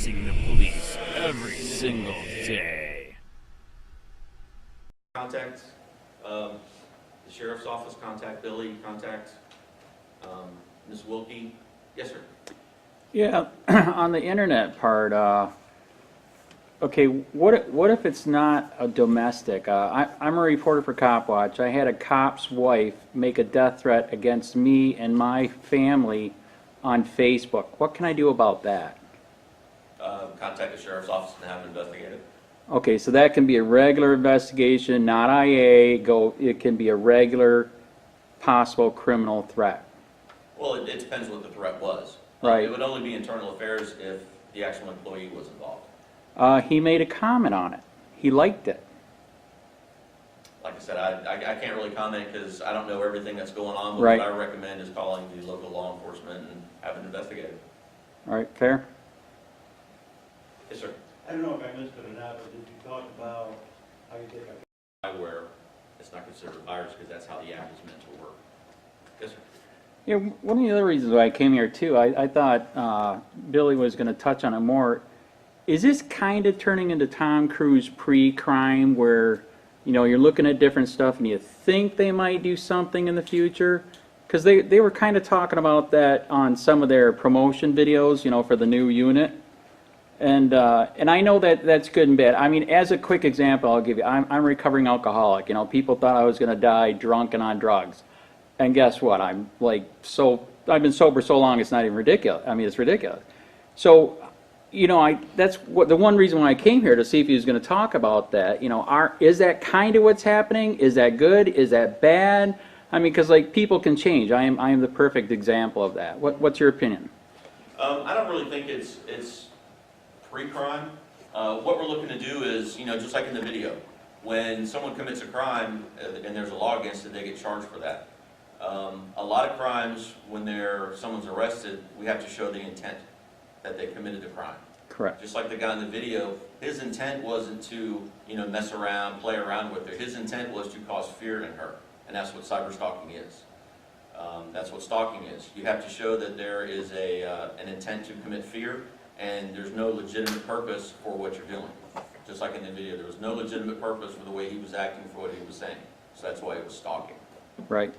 facing the police every single day. Contact the sheriff's office, contact Billy, contact Ms. Wilkie. Yes, sir. Yeah, on the internet part, okay, what if it's not a domestic? I'm a reporter for Copwatch. I had a cop's wife make a death threat against me and my family on Facebook. What can I do about that? Contact the sheriff's office and have it investigated. Okay, so that can be a regular investigation, not IA. It can be a regular possible criminal threat. Well, it depends what the threat was. Right. It would only be internal affairs if the actual employee was involved. He made a comment on it. He liked it. Like I said, I can't really comment because I don't know everything that's going on. But Right. What I recommend is calling the local law enforcement and have it investigated. All right, fair? Yes, sir. I don't know if I missed it or not, but did you talk about how you take a Spyware, it's not considered a virus because that's how the app is meant to work. Yes, sir. Yeah, one of the other reasons why I came here too, I thought Billy was going to touch on it more. Is this kind of turning into Tom Cruise pre-crime where, you know, you're looking at different stuff and you think they might do something in the future? Because they were kind of talking about that on some of their promotion videos, you know, for the new unit. And I know that that's good and bad. I mean, as a quick example, I'll give you, I'm a recovering alcoholic. You know, people thought I was going to die drunk and on drugs. And guess what? I'm like, I've been sober so long, it's not even ridiculous. I mean, it's ridiculous. So, you know, that's what the one reason why I came here, to see if he was going to talk about that. You know, is that kind of what's happening? Is that good? Is that bad? I mean, because like people can change. I am the perfect example of that. What's your opinion? I don't really think it's pre-crime. What we're looking to do is, you know, just like in the video, when someone commits a crime and there's a law against it, they get charged for that. A lot of crimes, when someone's arrested, we have to show the intent that they committed the crime. Correct. Just like the guy in the video, his intent wasn't to, you know, mess around, play around with her. His intent was to cause fear in her, and that's what cyber stalking is. That's what stalking is. You have to show that there is an intent to commit fear, and there's no legitimate purpose for what you're doing. Just like in the video, there was no legitimate purpose for the way he was acting, for what he was saying. So that's why it was stalking. Right.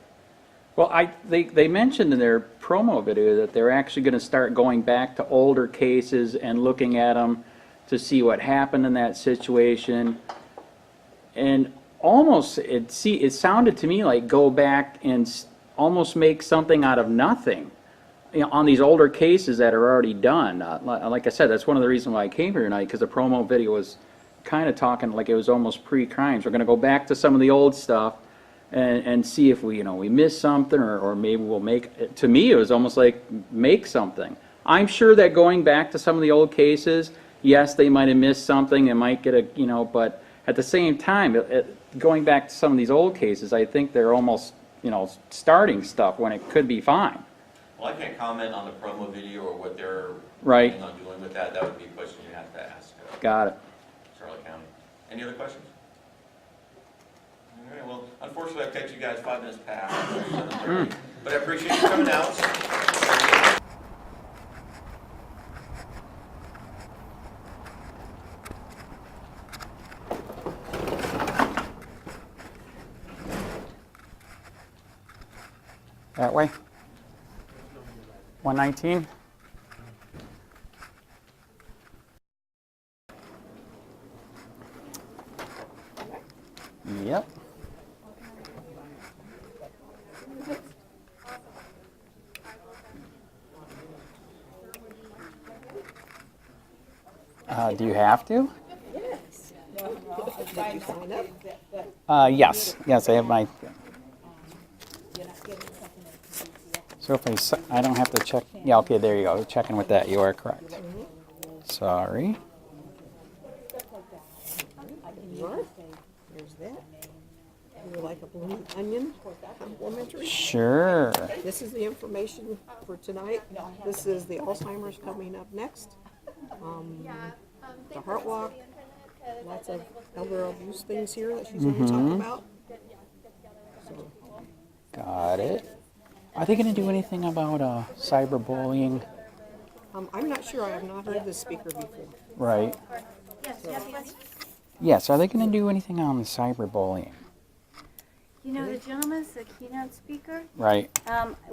Well, they mentioned in their promo video that they're actually going to start going back to older cases and looking at them to see what happened in that situation. And almost, it sounded to me like go back and almost make something out of nothing, you know, on these older cases that are already done. Like I said, that's one of the reasons why I came here tonight, because the promo video was kind of talking like it was almost pre-crimes. We're going to go back to some of the old stuff and see if we missed something, or maybe we'll make, to me it was almost like make something. I'm sure that going back to some of the old cases, yes, they might have missed something, they might get a, you know, but at the same time, going back to some of these old cases, I think they're almost, you know, starting stuff when it could be fine. Well, I can't comment on the promo video or what they're Right. planning on doing with that. That would be a question you have to ask Got it. Charlotte County. Any other questions? All right, well, unfortunately, I've kept you guys 5 minutes past 7:30, but I appreciate you coming out. That way? 119? Yep. Do you have to? Yes. Did you sign up? Yes. Yes, I have my... So if I don't have to check... Yeah, okay, there you go. Checking with that. You are correct. Sorry. There's that. You like a blue onion complimentary? Sure. This is the information for tonight. This is the Alzheimer's coming up next. The heart walk. Lots of elder abuse things here that she's going to talk about. So, Got it. Are they going to do anything about cyberbullying? I'm not sure. I have not heard this speaker before. Right. Yes, you have a question? Yes, are they going to do anything on cyberbullying? You know, the gentleman's the keynote speaker. Right.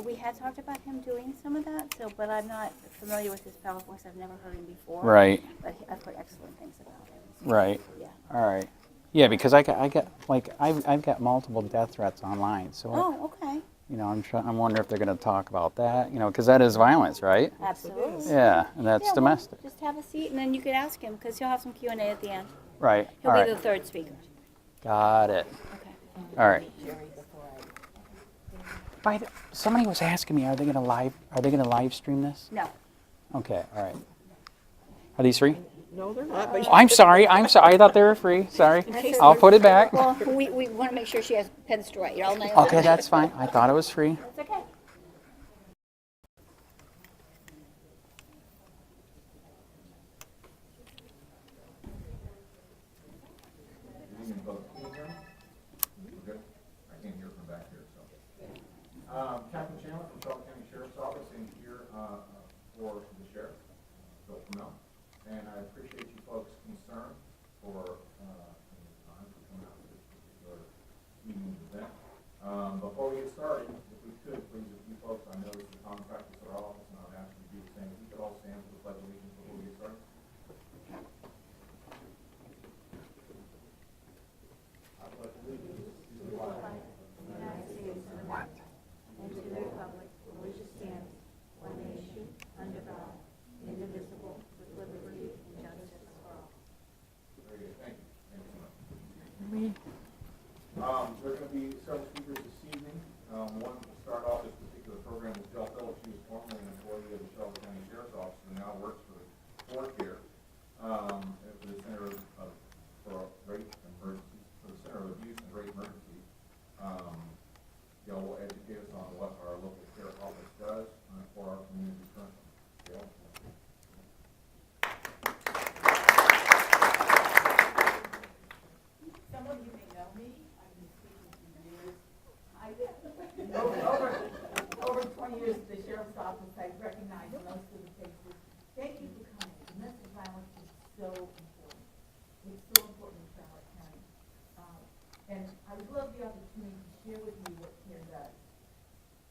We had talked about him doing some of that, but I'm not familiar with his PowerPoints. I've never heard him before. Right. But I've heard excellent things about him. Right. Yeah. All right. Yeah, because I got like I've got multiple death threats online, so Oh, okay. you know I'm wondering if they're going to talk about that, you know, because that is violence, right? Absolutely. Yeah, and that's Yeah, well, domestic. just have a seat, and then you could ask him, because he'll have some Q&A at the end. Right. He'll All be right. the third speaker. Got it. Okay. All right. Somebody was asking me, are they going to live stream this? No. Okay. All right. Are these free? No, they're not. But I'm sorry. I thought they were free. Sorry. I'll put it back. Well, we want to make sure she has pens to write. You're all nice. Okay, that's fine. I thought it was free. That's okay. Captain Chandler from Shelby County Sheriff's Office and here for the sheriff, Bill PRUMMELL. And I appreciate you folks' concern for time for coming out to this particular evening's event. Before we get started, if we could, please, if you folks, I know this is a common practice at our office, and I would ask you to do the same. If you could all stand for the Pledge of Allegiance before we get started. I pledge allegiance to the flag. And to the republic for which it stands, one nation, under God, indivisible, with liberty and justice for all. Very good, thank you. Thank you so much. There are going to be several speakers this evening. One to start off this particular program is Jill Phillips. She was formerly an employee of the Shelby County Sheriff's Office and now works for the court here for the Center for Rape Emergencies, for the Center of Abuse and Rape Emergencies. Jill will educate us on what our local sheriff office does for our community currently. Jill? Some of you may know me. I've been speaking for years. Over 20 years at the sheriff's office, I've recognized most of the faces. Thank you for coming. Domestic violence is so important. It's so important in Charlotte County. And I would love the opportunity to share with you what CARE does.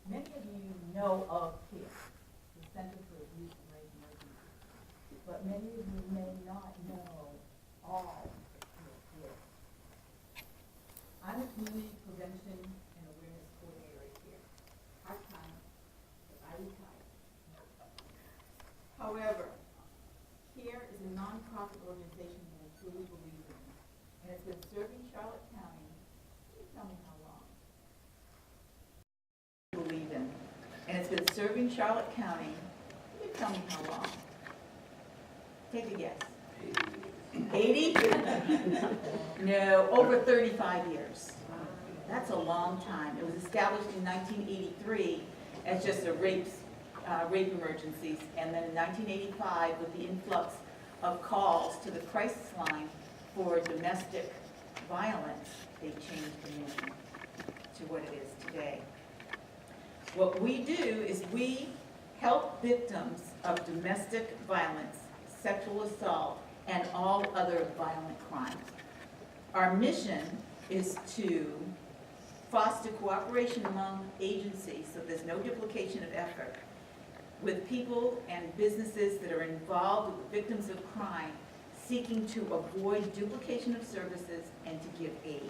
Many of you know of CARE, the Center for Abuse and Rape Emergencies. But many of you may not know all that CARE is. I'm a community prevention and awareness coordinator here. Part-time, but I retired. However, CARE is a nonprofit organization that I truly believe in, and it's been serving Charlotte County. Can you tell me how long? Believe in, and it's been serving Charlotte County. Can you tell me how long? Take a guess. 80? No, over 35 years. That's a long time. It was established in 1983 as just a rape emergencies, and then in 1985, with the influx of calls to the crisis line for domestic violence, they changed the name to what it is today. What we do is we help victims of domestic violence, sexual assault, and all other violent crimes. Our mission is to foster cooperation among agencies so there's no duplication of effort with people and businesses that are involved with the victims of crime, seeking to avoid duplication of services and to give aid.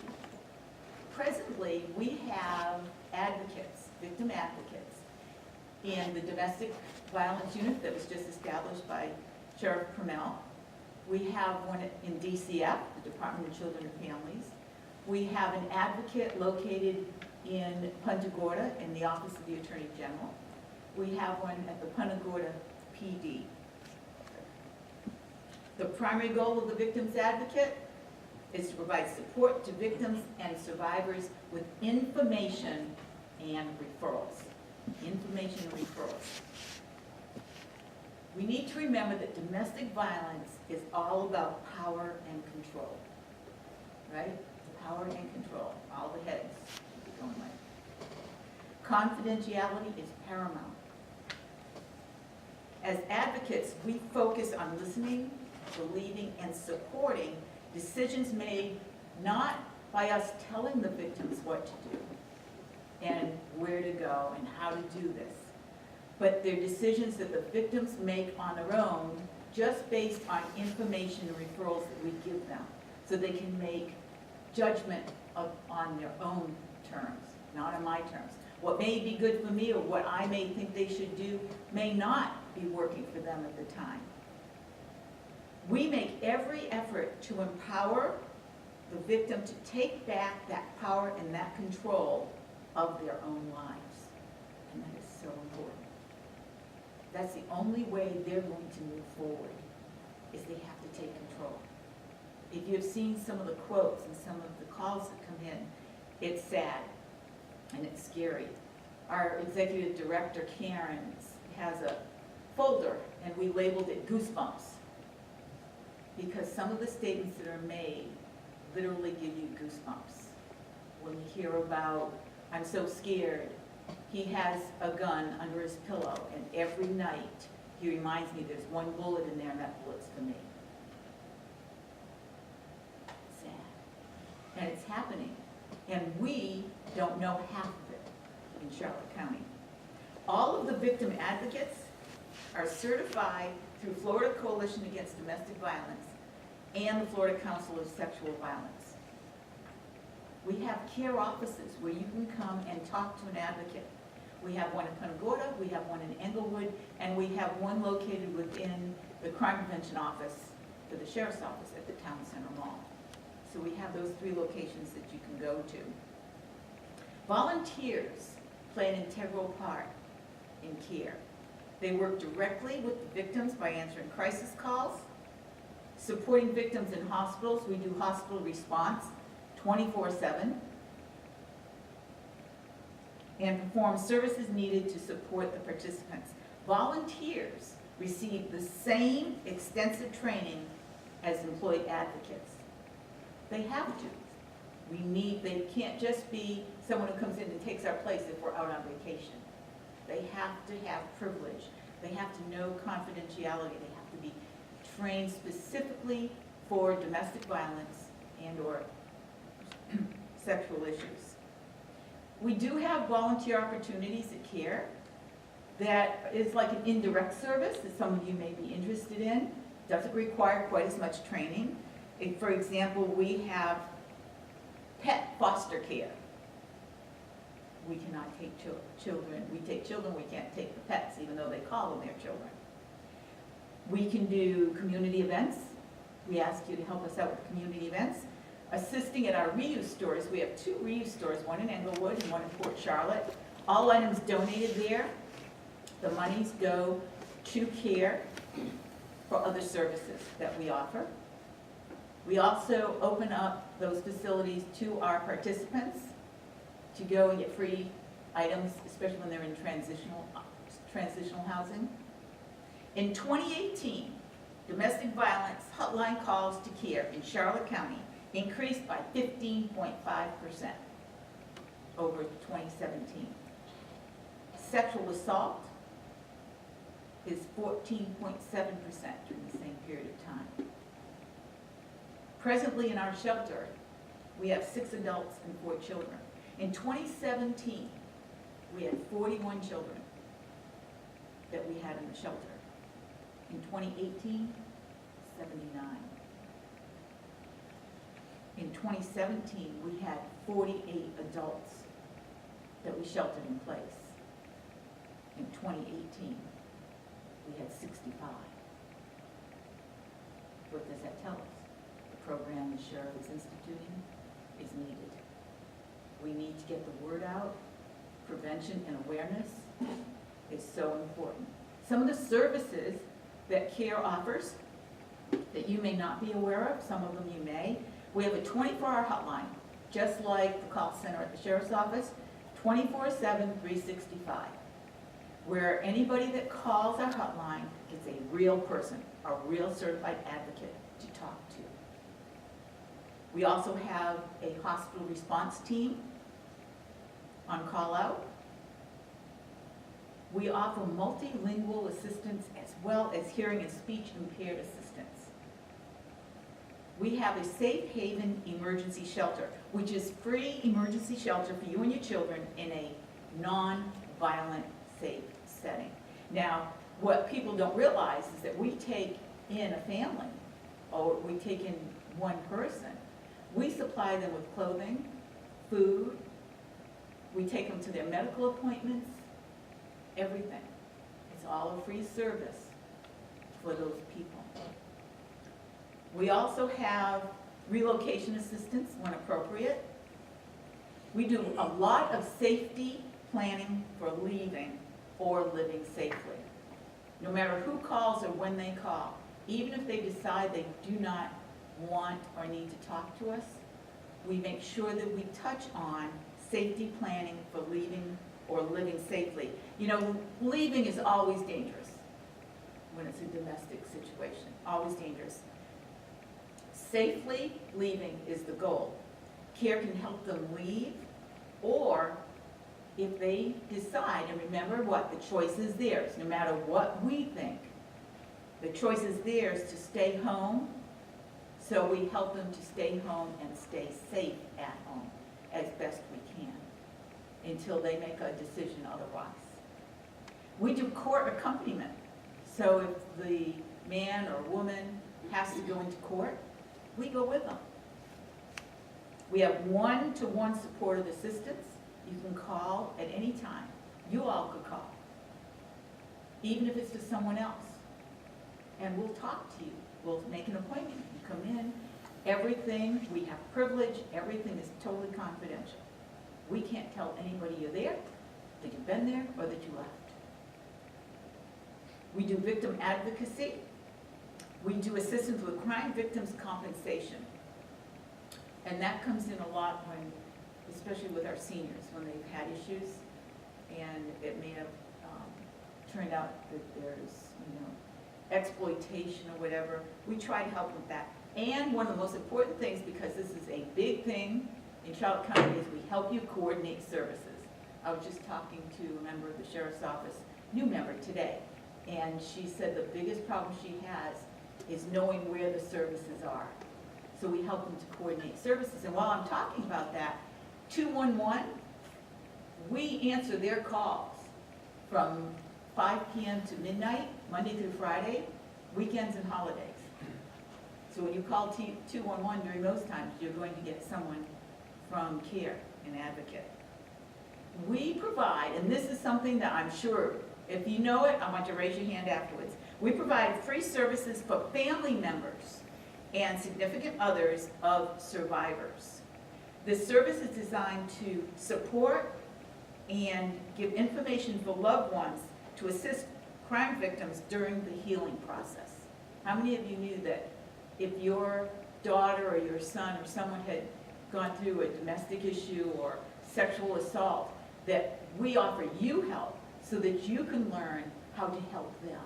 Presently, we have advocates, victim advocates, in the domestic violence unit that was just established by Sheriff PRUMMELL. We have one in DCF, the Department of Children and Families. We have an advocate located in PUNTA GORDA in the Office of the Attorney General. We have one at the PUNTA GORDA PD. The primary goal of the Victims Advocate is to provide support to victims and survivors with information and referrals. Information and referrals. We need to remember that domestic violence is all about power and control, right? Power and control, all the heads should be going right. Confidentiality is paramount. As advocates, we focus on listening, believing, and supporting decisions made not by us telling the victims what to do and where to go and how to do this, but they're decisions that the victims make on their own just based on information and referrals that we give them, so they can make judgment on their own terms, not on my terms. What may be good for me or what I may think they should do may not be working for them at the time. We make every effort to empower the victim to take back that power and that control of their own lives. And that is so important. That's the only way they're going to move forward, is they have to take control. If you've seen some of the quotes and some of the calls that come in, it's sad and it's scary. Our executive director, Karen, has a folder, and we labeled it Goosebumps, because some of the statements that are made literally give you goosebumps. When you hear about, I'm so scared, he has a gun under his pillow, and every night he reminds me there's one bullet in there and that bullet's for me. Sad. And it's happening. And we don't know half of it in Charlotte County. All of the victim advocates are certified through Florida Coalition Against Domestic Violence and the Florida Council of Sexual Violence. We have care offices where you can come and talk to an advocate. We have one in Punta Gorda, we have one in Englewood, and we have one located within the crime prevention office for the sheriff's office at the Town Center Mall. So we have those 3 locations that you can go to. Volunteers play an integral part in care. They work directly with the victims by answering crisis calls, supporting victims in hospitals. We do hospital response 24/7, and perform services needed to support the participants. Volunteers receive the same extensive training as employed advocates. They have to. They can't just be someone who comes in and takes our place if we're out on vacation. They have to have privilege. They have to know confidentiality. They have to be trained specifically for domestic violence and or sexual issues. We do have volunteer opportunities at CARE that is like an indirect service that some of you may be interested in. Doesn't require quite as much training. For example, we have pet foster care. We cannot take children. We take children, we can't take the pets, even though they call them their children. We can do community events. We ask you to help us out with community events. Assisting at our reuse stores. We have 2 reuse stores, one in Englewood and one in Port Charlotte. All items donated there. The monies go to CARE for other services that we offer. We also open up those facilities to our participants to go and get free items, especially when they're in transitional housing. In 2018, domestic violence hotline calls to CARE in Charlotte County increased by 15.5% over 2017. Sexual assault is 14.7% during the same period of time. Presently in our shelter, we have 6 adults and 4 children. In 2017, we had 41 children that we had in the shelter. In 2018, 79. In 2017, we had 48 adults that we sheltered in place. In 2018, we had 65. What does that tell us? The program the sheriff is instituting is needed. We need to get the word out. Prevention and awareness is so important. Some of the services that CARE offers that you may not be aware of, some of them you may. We have a 24-hour hotline, just like the call center at the sheriff's office, 24/7, 365, where anybody that calls our hotline gets a real person, a real certified advocate to talk to. We also have a hospital response team on call out. We offer multilingual assistance as well as hearing and speech impaired assistance. We have a safe haven emergency shelter, which is free emergency shelter for you and your children in a non-violent, safe setting. Now, what people don't realize is that we take in a family, or we take in one person. We supply them with clothing, food, we take them to their medical appointments, everything. It's all a free service for those people. We also have relocation assistance when appropriate. We do a lot of safety planning for leaving or living safely. No matter who calls or when they call, even if they decide they do not want or need to talk to us, we make sure that we touch on safety planning for leaving or living safely. You know, leaving is always dangerous when it's a domestic situation, always dangerous. Safely leaving is the goal. CARE can help them leave, or if they decide, and remember what, the choice is theirs, no matter what we think, the choice is theirs to stay home, so we help them to stay home and stay safe at home as best we can until they make a decision otherwise. We do court accompaniment, so if the man or woman has to go into court, we go with them. We have one-to-one supportive assistance. You can call at any time. You all could call, even if it's to someone else. And we'll talk to you. We'll make an appointment. You come in. Everything, we have privilege. Everything is totally confidential. We can't tell anybody you're there, that you've been there, or that you left. We do victim advocacy. We do assistance with crime victims' compensation. And that comes in a lot when, especially with our seniors, when they've had issues, and it may have turned out that there's, exploitation or whatever. We try to help with that. And one of the most important things, because this is a big thing in Charlotte County, is we help you coordinate services. I was just talking to a member of the Sheriff's Office, new member today, and she said the biggest problem she has is knowing where the services are. So we help them to coordinate services. And while I'm talking about that, 211, we answer their calls from 5 p.m. to midnight, Monday through Friday, weekends and holidays. So when you call 211 during those times, you're going to get someone from CARE, an advocate. We provide, and this is something that I'm sure, if you know it, I want you to raise your hand afterwards. We provide free services for family members and significant others of survivors. This service is designed to support and give information for loved ones to assist crime victims during the healing process. How many of you knew that if your daughter or your son or someone had gone through a domestic issue or sexual assault, that we offer you help so that you can learn how to help them?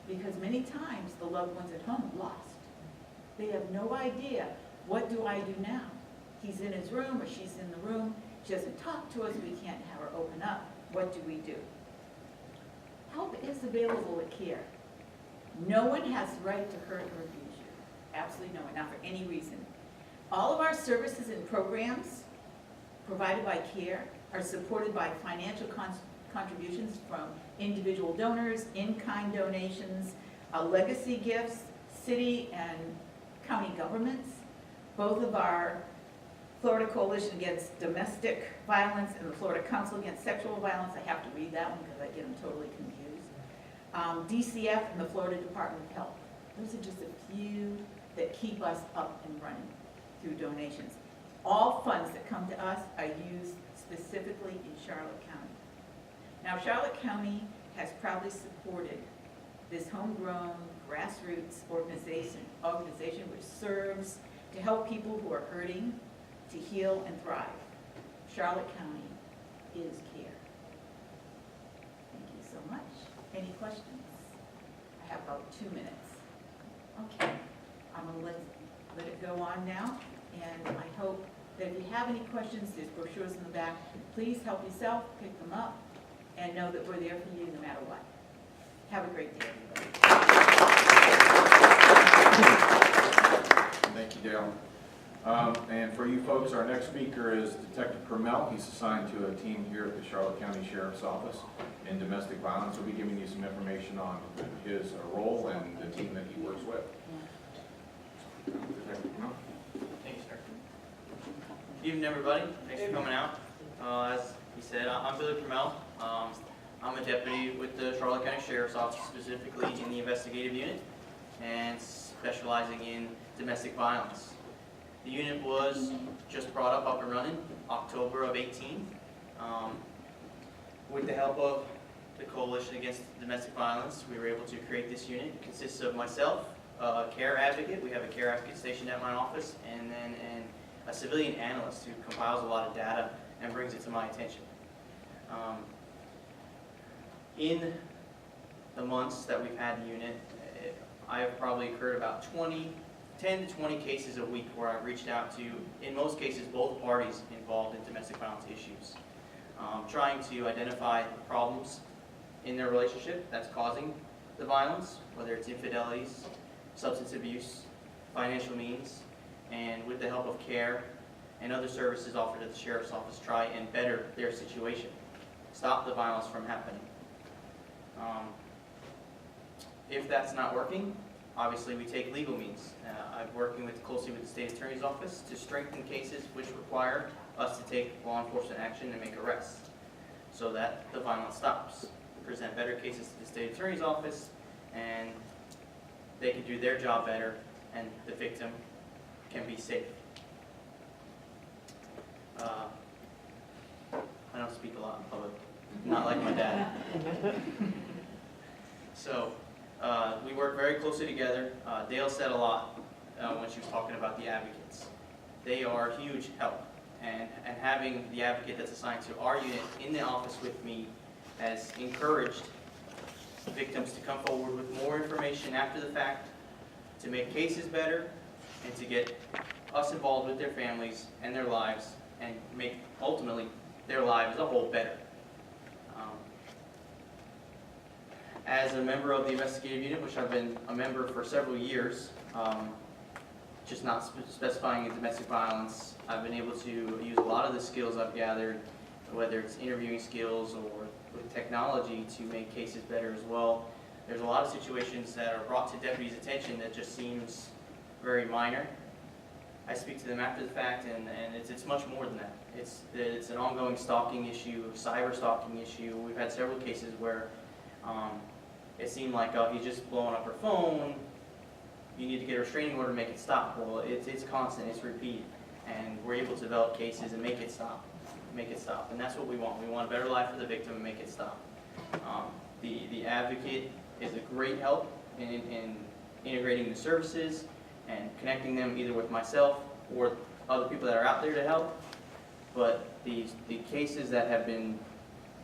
Because many times the loved ones at home lost. They have no idea, what do I do now? He's in his room or she's in the room. She doesn't talk to us. We can't have her open up. What do we do? Help is available at CARE. No one has the right to hurt or abuse you. Absolutely no one, not for any reason. All of our services and programs provided by CARE are supported by financial contributions from individual donors, in-kind donations, legacy gifts, city and county governments. Both of our Florida Coalition Against Domestic Violence and the Florida Council Against Sexual Violence, I have to read that one because I get them totally confused. DCF and the Florida Department of Health. Those are just a few that keep us up and running through donations. All funds that come to us are used specifically in Charlotte County. Now, Charlotte County has proudly supported this homegrown grassroots organization which serves to help people who are hurting to heal and thrive. Charlotte County is CARE. Thank you so much. Any questions? I have about 2 minutes. Okay, I'm going to let it go on now, and I hope that if you have any questions, there's brochures in the back. Please help yourself, pick them up, and know that we're there for you no matter what. Have a great day, everybody. Thank you, Dale. And for you folks, our next speaker is Detective PRUMMELL. He's assigned to a team here at the Charlotte County Sheriff's Office in domestic violence. He'll be giving you some information on his role and the team that he works with. Detective PRUMMELL. Thanks, sir. Good evening, everybody. Thanks for coming out. As he said, I'm Billy PRUMMELL. I'm a deputy with the Charlotte County Sheriff's Office, specifically in the investigative unit, and specializing in domestic violence. The unit was just brought up and running October of 18. With the help of the Coalition Against Domestic Violence, we were able to create this unit. It consists of myself, a care advocate. We have a care advocate stationed at my office, and then a civilian analyst who compiles a lot of data and brings it to my attention. In the months that we've had the unit, I have probably occurred about 10 to 20 cases a week where I've reached out to, in most cases, both parties involved in domestic violence issues, trying to identify problems in their relationship that's causing the violence, whether it's infidelities, substance abuse, financial means, and with the help of care and other services offered at the Sheriff's Office, try and better their situation, stop the violence from happening. If that's not working, obviously we take legal means. I'm working closely with the State Attorney's Office to strengthen cases which require us to take law enforcement action and make arrests so that the violence stops. Present better cases to the State Attorney's Office, and they can do their job better, and the victim can be safe. I don't speak a lot in public, not like my dad. So we work very closely together. Dale said a lot when she was talking about the advocates. They are a huge help, and having the advocate that's assigned to our unit in the office with me has encouraged victims to come forward with more information after the fact, to make cases better, and to get us involved with their families and their lives, and make ultimately their lives as a whole better. As a member of the investigative unit, which I've been a member for several years, just not specifying in domestic violence, I've been able to use a lot of the skills I've gathered, whether it's interviewing skills or with technology, to make cases better as well. There's a lot of situations that are brought to deputies' attention that just seems very minor. I speak to them after the fact, and it's much more than that. It's an ongoing stalking issue, cyber stalking issue. We've had several cases where it seemed like, oh, he's just blowing up her phone, you need to get a restraining order to make it stop. Well, it's constant, it's repeated, and we're able to develop cases and make it stop, and that's what we want. We want a better life for the victim and make it stop. The advocate is a great help in integrating the services and connecting them either with myself or other people that are out there to help. But the cases that have been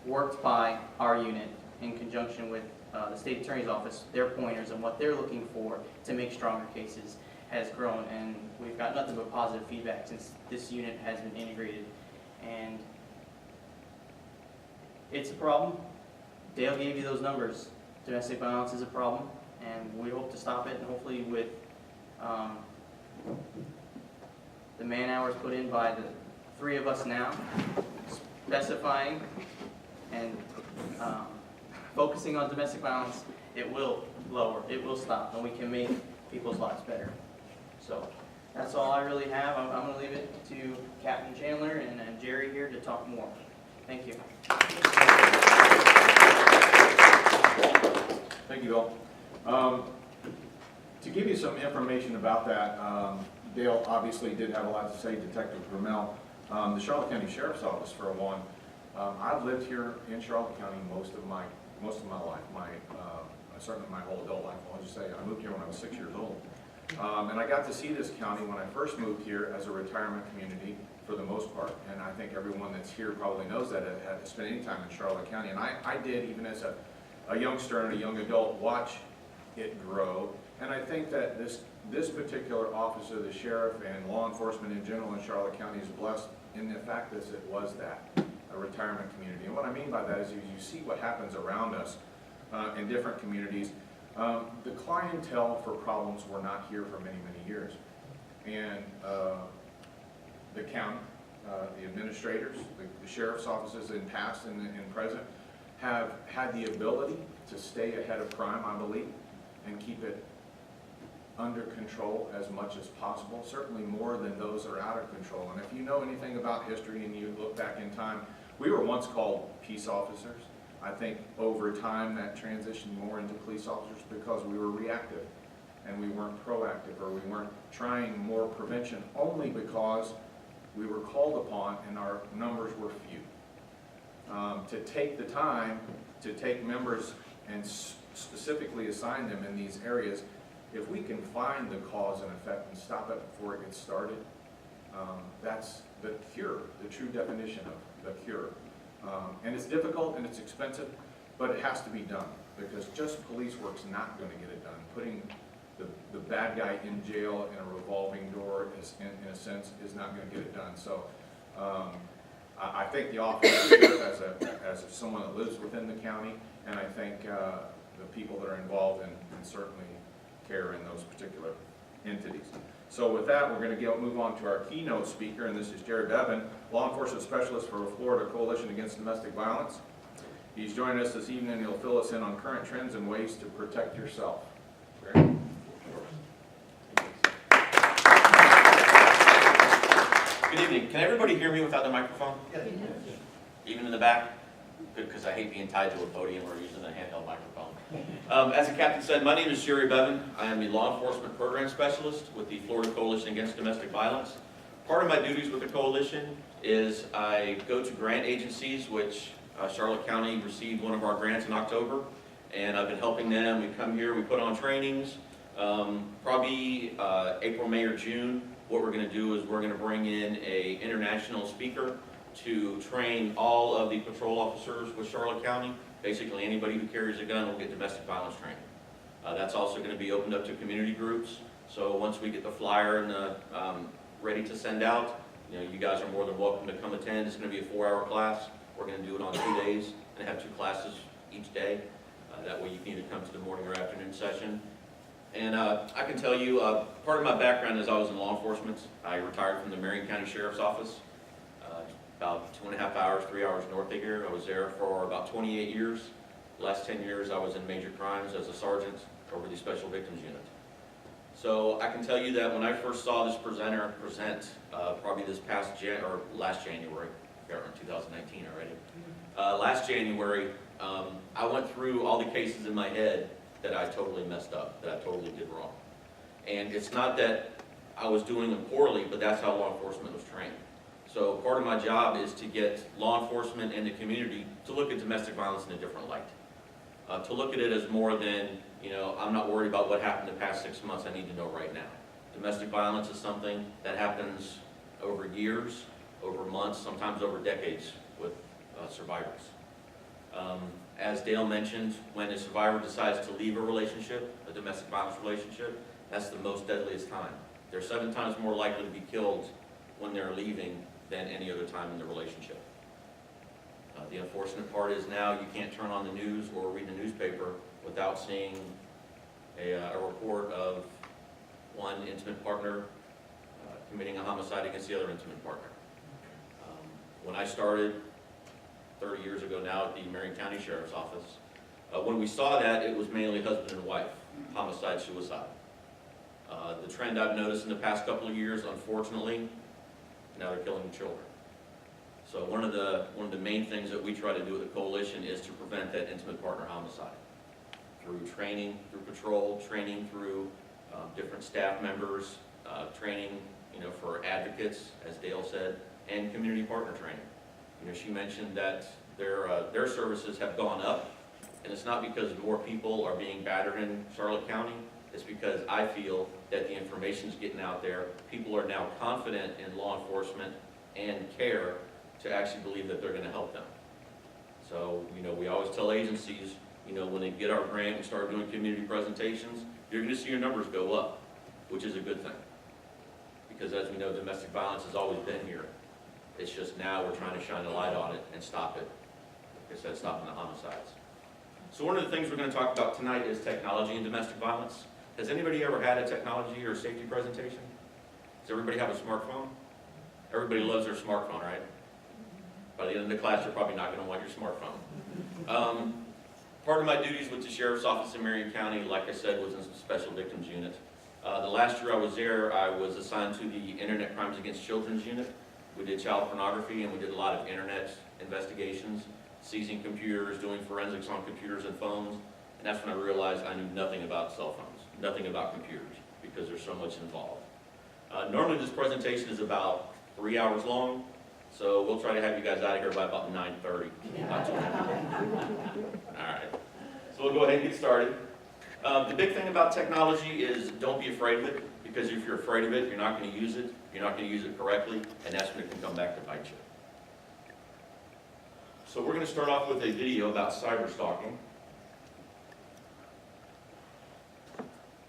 worked by our unit in conjunction with the State Attorney's Office, their pointers and what they're looking for to make stronger cases has grown, and we've got nothing but positive feedback since this unit has been integrated. And it's a problem. Dale gave you those numbers. Domestic violence is a problem, and we hope to stop it, and hopefully with the man hours put in by the three of us now, specifying and focusing on domestic violence, it will lower, it will stop, and we can make people's lives better. So that's all I really have. I'm going to leave it to Captain Chandler and Jerry here to talk more. Thank you. Thank you, Bill. To give you some information about that, Dale obviously did have a lot to say, Detective PRUMMELL. The Charlotte County Sheriff's Office, for one, I've lived here in Charlotte County most of my life, certainly my whole adult life. I'll just say I moved here when I was 6 years old. And I got to see this county when I first moved here as a retirement community for the most part. And I think everyone that's here probably knows that had spent any time in Charlotte County. And I did, even as a youngster and a young adult, watch it grow. And I think that this particular office of the sheriff and law enforcement in general in Charlotte County is blessed in the fact that it was that. a retirement community. And what I mean by that is you see what happens around us in different communities. The clientele for problems were not here for many, many years. And the county, the administrators, the sheriff's offices in past and present have had the ability to stay ahead of crime, I believe, and keep it under control as much as possible, certainly more than those that are out of control. And if you know anything about history and you look back in time, we were once called peace officers. I think over time that transitioned more into police officers because we were reactive and we weren't proactive, or we weren't trying more prevention, only because we were called upon and our numbers were few. To take the time to take members and specifically assign them in these areas, if we can find the cause and effect and stop it before it gets started, that's the cure, the true definition of the cure. And it's difficult and it's expensive, but it has to be done, because just police work's not going to get it done. Putting the bad guy in jail in a revolving door, is, in a sense, is not going to get it done. So I think the office as someone that lives within the county, and I think the people that are involved and certainly care in those particular entities. So with that, we're going to move on to our keynote speaker, and this is Jerry Bevan, Law Enforcement Specialist for Florida Coalition Against Domestic Violence. He's joining us this evening and he'll fill us in on current trends and ways to protect yourself. Jerry? Good evening. Can everybody hear me without the microphone? Yes. Even in the back? Good, because I hate being tied to a podium or using a handheld microphone. As the captain said, my name is Jerry Bevan. I am the Law Enforcement Program Specialist with the Florida Coalition Against Domestic Violence. Part of my duties with the coalition is I go to grant agencies, which Charlotte County received one of our grants in October, and I've been helping them. We come here, we put on trainings. Probably April, May, or June, what we're going to do is we're going to bring in an international speaker to train all of the patrol officers with Charlotte County. Basically, anybody who carries a gun will get domestic violence training. That's also going to be opened up to community groups. So once we get the flyer and ready to send out, you guys are more than welcome to come attend. It's going to be a 4-hour class. We're going to do it on 2 days and have 2 classes each day. That way you can either come to the morning or afternoon session. And I can tell you, part of my background is I was in law enforcement. I retired from the Marion County Sheriff's Office, about 2.5 hours, 3 hours north of here. I was there for about 28 years. The last 10 years I was in major crimes as a sergeant over the Special Victims Unit. So I can tell you that when I first saw this presenter present, probably this past last January, I forgot we're in 2019 already. Last January, I went through all the cases in my head that I totally messed up, that I totally did wrong. And it's not that I was doing them poorly, but that's how law enforcement was trained. So part of my job is to get law enforcement and the community to look at domestic violence in a different light. To look at it as more than, I'm not worried about what happened the past 6 months, I need to know right now. Domestic violence is something that happens over years, over months, sometimes over decades with survivors. As Dale mentioned, when a survivor decides to leave a relationship, a domestic violence relationship, that's the most deadliest time. They're 7 times more likely to be killed when they're leaving than any other time in the relationship. The unfortunate part is now you can't turn on the news or read the newspaper without seeing a report of one intimate partner committing a homicide against the other intimate partner. When I started 30 years ago now at the Marion County Sheriff's Office, when we saw that, it was mainly husband and wife, homicide, suicide. The trend I've noticed in the past couple of years, unfortunately, now they're killing children. So one of the main things that we try to do with the coalition is to prevent that intimate partner homicide through training, through patrol, training through different staff members, training, for advocates, as Dale said, and community partner training. She mentioned that their services have gone up, and it's not because more people are being battered in Charlotte County. It's because I feel that the information is getting out there. People are now confident in law enforcement and care to actually believe that they're going to help them. So, we always tell agencies, when they get our grant and start doing community presentations, you're going to see your numbers go up, which is a good thing. Because as we know, domestic violence has always been here. It's just now we're trying to shine a light on it and stop it. Like I said, stopping the homicides. So one of the things we're going to talk about tonight is technology and domestic violence. Has anybody ever had a technology or safety presentation? Does everybody have a smartphone? Everybody loves their smartphone, right? By the end of the class, you're probably not going to want your smartphone. Part of my duties with the Sheriff's Office in Marion County, like I said, was in some Special Victims Unit. The last year I was there, I was assigned to the Internet Crimes Against Children's Unit. We did child pornography and we did a lot of internet investigations, seizing computers, doing forensics on computers and phones. And that's when I realized I knew nothing about cell phones, nothing about computers, because there's so much involved. Normally this presentation is about 3 hours long, so we'll try to have you guys out of here by about 9:30. All right, so we'll go ahead and get started. The big thing about technology is don't be afraid of it, because if you're afraid of it, you're not going to use it, you're not going to use it correctly, and that's when it can come back to bite you. So we're going to start off with a video about cyber stalking.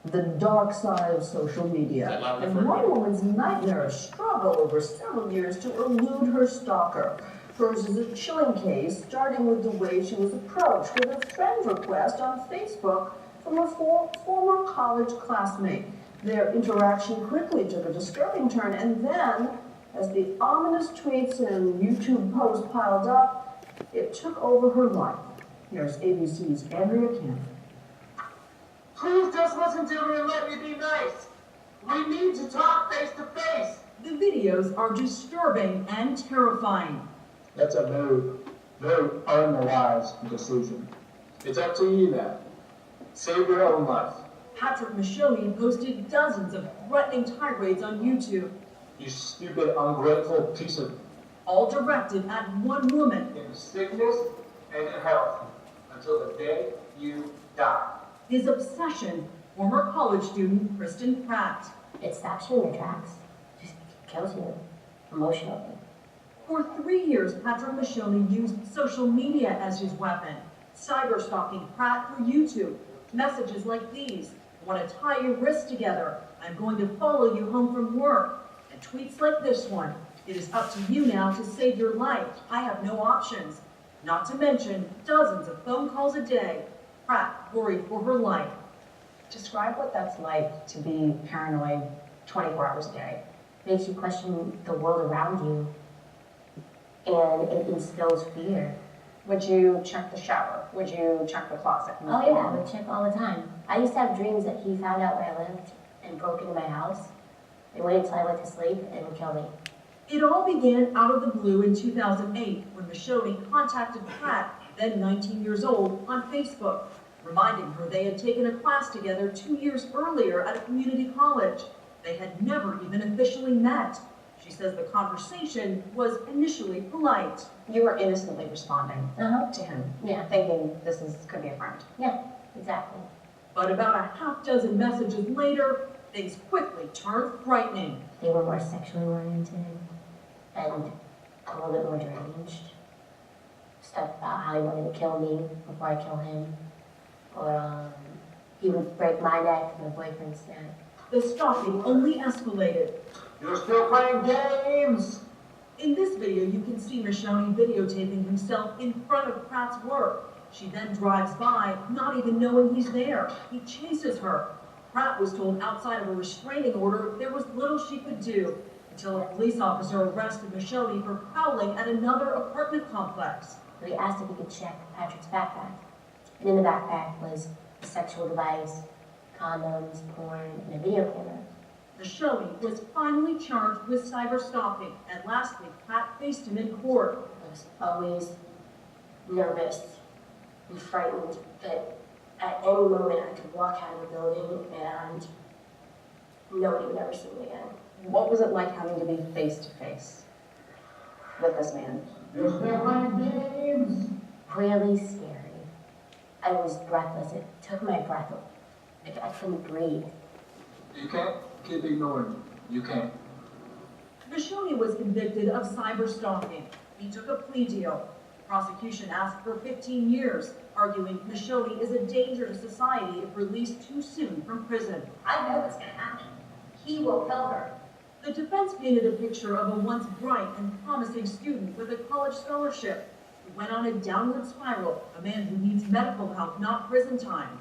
The dark side of social media, and one woman's nightmarish struggle over several years to elude her stalker. Hers is a chilling case, starting with the way she was approached with a friend request on Facebook from a former college classmate. Their interaction quickly took a disturbing turn, and then, as the ominous tweets and YouTube posts piled up, it took over her life. Here's ABC's Andrea Kenneth. Please just listen to me and let me be nice. We need to talk face to face. The videos are disturbing and terrifying. That's a very unwise decision. It's up to you now. Save your own life. Patrick Michoni posted dozens of threatening tirades on YouTube. You stupid, ungrateful piece of... all directed at one woman. In sickness and in health, until the day you die. His obsession, former college student Kristen Pratt. It stops you in your tracks. Just kills you emotionally. For 3 years, Patrick Michoni used social media as his weapon, cyber stalking Pratt through YouTube. Messages like these: "I want to tie your wrists together. I'm going to follow you home from work." And tweets like this one: "It is up to you now to save your life. I have no options." Not to mention dozens of phone calls a day. Pratt worried for her life. Describe what that's like to be paranoid 24 hours a day. Makes you question the world around you, and it instills fear. Would you check the shower? Would you check the closet? Oh yeah, I would check all the time. I used to have dreams that he found out where I lived and broke into my house and waited until I went to sleep and would kill me. It all began out of the blue in 2008 when Michoni contacted Pratt, then 19 years old, on Facebook, reminding her they had taken a class together 2 years earlier at a community college. They had never even officially met. She says the conversation was initially polite. You were innocently responding to him, thinking could be a friend. Yeah, exactly. But about a half dozen messages later, things quickly turned frightening. They were more sexually oriented and a little bit more deranged. Stuff about how he wanted to kill me before I kill him. Or he would break my neck and my boyfriend's neck. The stalking only escalated. You're still playing games! In this video, you can see Michoni videotaping himself in front of Pratt's work. She then drives by, not even knowing he's there. He chases her. Pratt was told outside of a restraining order there was little she could do, until a police officer arrested Michoni for prowling at another apartment complex. We asked if he could check Patrick's backpack. And in the backpack was a sexual device, condoms, porn, and a video camera. Michoni was finally charged with cyber stalking, and last week Pratt faced him in court. I was always nervous and frightened that at any moment I could walk out of the building and nobody would ever see me again. What was it like having to be face to face with this man? You're still playing games! Really scary. I was breathless. It took my breath away. I couldn't breathe. You can't keep ignoring him. You can't. Michoni was convicted of cyber stalking. He took a plea deal. The prosecution asked for 15 years, arguing Michoni is a danger to society if released too soon from prison. I know what's going to happen. He will kill her. The defense painted a picture of a once bright and promising student with a college scholarship who went on a downward spiral, a man who needs medical help, not prison time.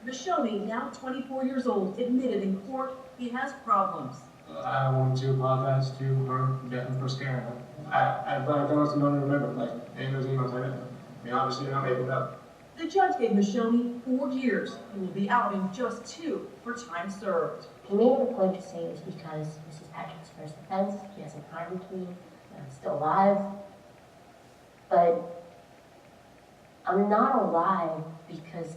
Michonne, now 24 years old, admitted in court he has problems. I want to apologize to her definitely for scaring her. I don't remember, like, any of those emails I didn't. I mean, obviously you're not making up. The judge gave Michonne 4 years. He will be out in just 2 for time served. He made it a point to say it was because this is Patrick's first offense. He hasn't harmed me. I'm still alive. But I'm not alive because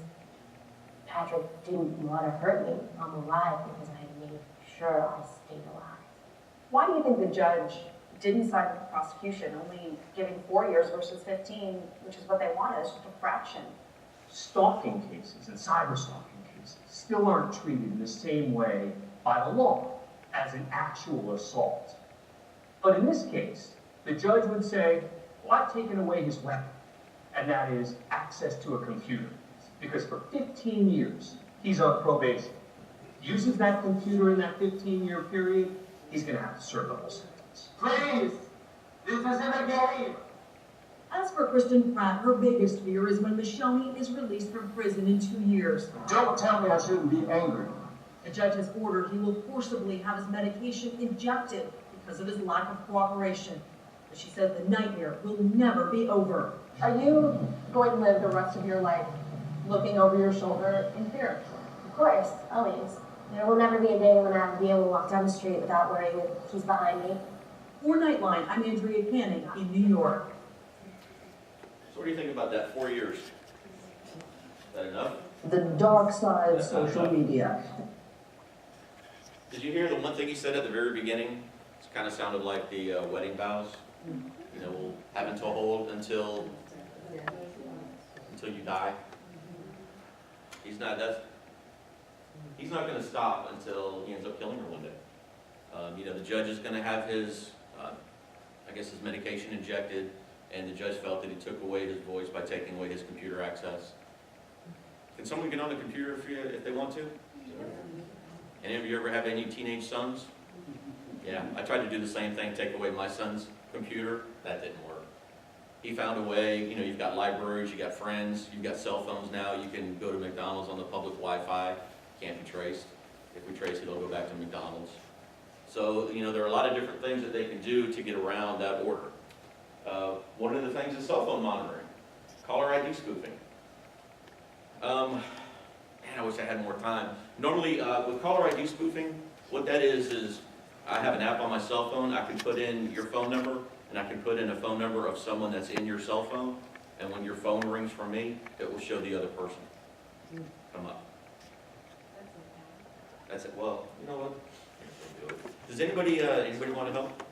Patrick didn't want to hurt me. I'm alive because I made sure I stayed alive. Why do you think the judge didn't side with the prosecution, only giving 4 years versus 15, which is what they wanted, it's just a fraction? Stalking cases and cyber stalking cases still aren't treated in the same way by the law as an actual assault. But in this case, the judge would say, well, I've taken away his weapon, and that is access to a computer. Because for 15 years, he's on probation. Uses that computer in that 15-year period, he's going to have to serve the whole sentence. Please, this isn't a game. As for Kristen Pratt, her biggest fear is when Michonne is released from prison in 2 years. Don't tell me I shouldn't be angry. The judge has ordered he will forcibly have his medication injected because of his lack of cooperation. But she says the nightmare will never be over. Are you going to live the rest of your life looking over your shoulder in fear? Of course, always. There will never be a day when I'll be able to walk down the street without worrying that he's behind me. For Nightline, I'm Andrea Canning in New York. So what do you think about that? 4 years? Is that enough? The dark side of social media. Did you hear the one thing he said at the very beginning? It kind of sounded like the wedding vows. You know, we'll have it to hold until you die. He's not going to stop until he ends up killing her one day. You know, the judge is going to have his, I guess, his medication injected, and the judge felt that he took away his voice by taking away his computer access. Can someone get on the computer if they want to? Any of you ever have any teenage sons? Yeah, I tried to do the same thing, take away my son's computer. That didn't work. He found a way. You know, you've got libraries, you've got friends, you've got cell phones now. You can go to McDonald's on the public Wi-Fi. Can't be traced. If we trace it, it'll go back to McDonald's. So, you know, there are a lot of different things that they can do to get around that order. One of the things is cell phone monitoring, caller ID spoofing. Man, I wish I had more time. Normally, with caller ID spoofing, what that is I have an app on my cell phone. I can put in your phone number, and I can put in a phone number of someone that's in your cell phone, and when your phone rings from me, it will show the other person come up. That's it. Well, you know what? Does anybody want to help?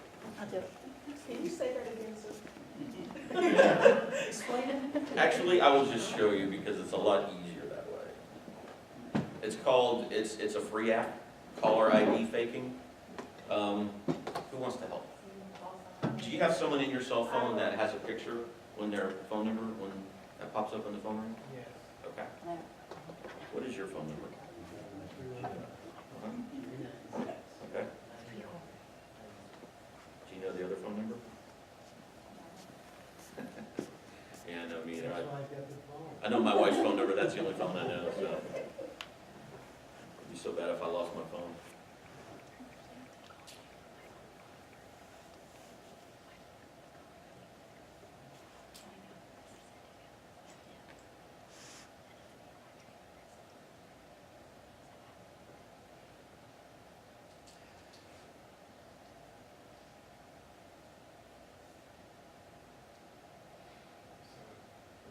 I do. Can you say that again, sir? Explain it. Actually, I will just show you because it's a lot easier that way. It's called, it's a free app, caller ID faking. Who wants to help? Do you have someone in your cell phone that has a picture when their phone number, when that pops up on the phone ring? Yes. Okay. What is your phone number? Okay. Do you know the other phone number? And I mean, I know my wife's phone number. That's the only phone I know. So it'd be so bad if I lost my phone.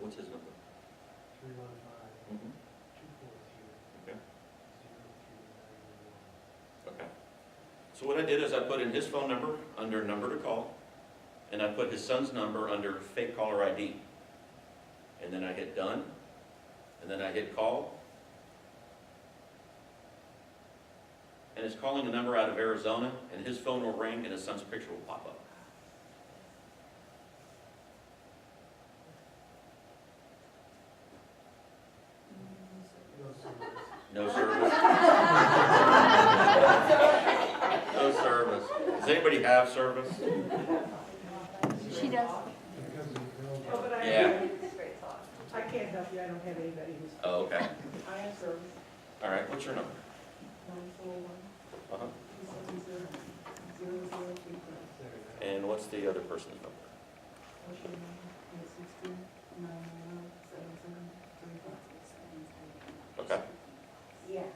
What's his number? 315 Mm-hmm. 242 Okay. 0291. Okay. So what I did is I put in his phone number under number to call, and I put his son's number under fake caller ID. And then I hit done, and then I hit call. And it's calling a number out of Arizona, and his phone will ring and his son's picture will pop up. No service. No service. No service. already have service? She does. Oh, but I Yeah. I can't help you, I don't have anybody who's. Oh, okay. I have service. All right, what's your number? 941 Uh-huh. 270 0035. And what's the other person's number? What's your number? 862 999 7735. Okay. Yes.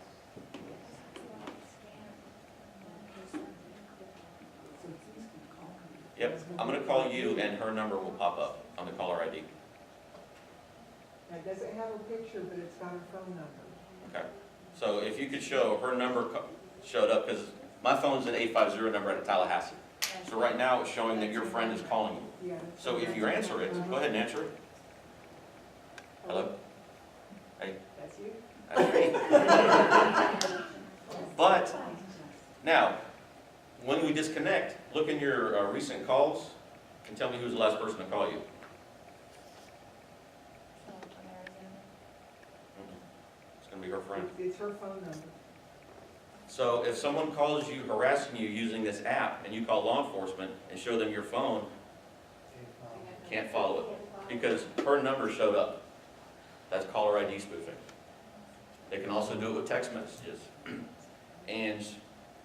Yep, I'm gonna call you and her number will pop up on the caller ID. Now, it doesn't have a picture, but it's got her phone number. Okay. So if you could show her number showed up, because my phone's an 850 number out of Tallahassee. So right now it's showing that your friend is calling you. Yeah. So if you answer it, go ahead and answer it. Hello? Hey. That's you? That's me. But, now, when we disconnect, look in your recent calls and tell me who's the last person to call you. It's going to be her friend. It's her phone number. So if someone calls you harassing you using this app and you call law enforcement and show them your phone, can't follow it because her number showed up. That's caller ID spoofing. They can also do it with text messages. And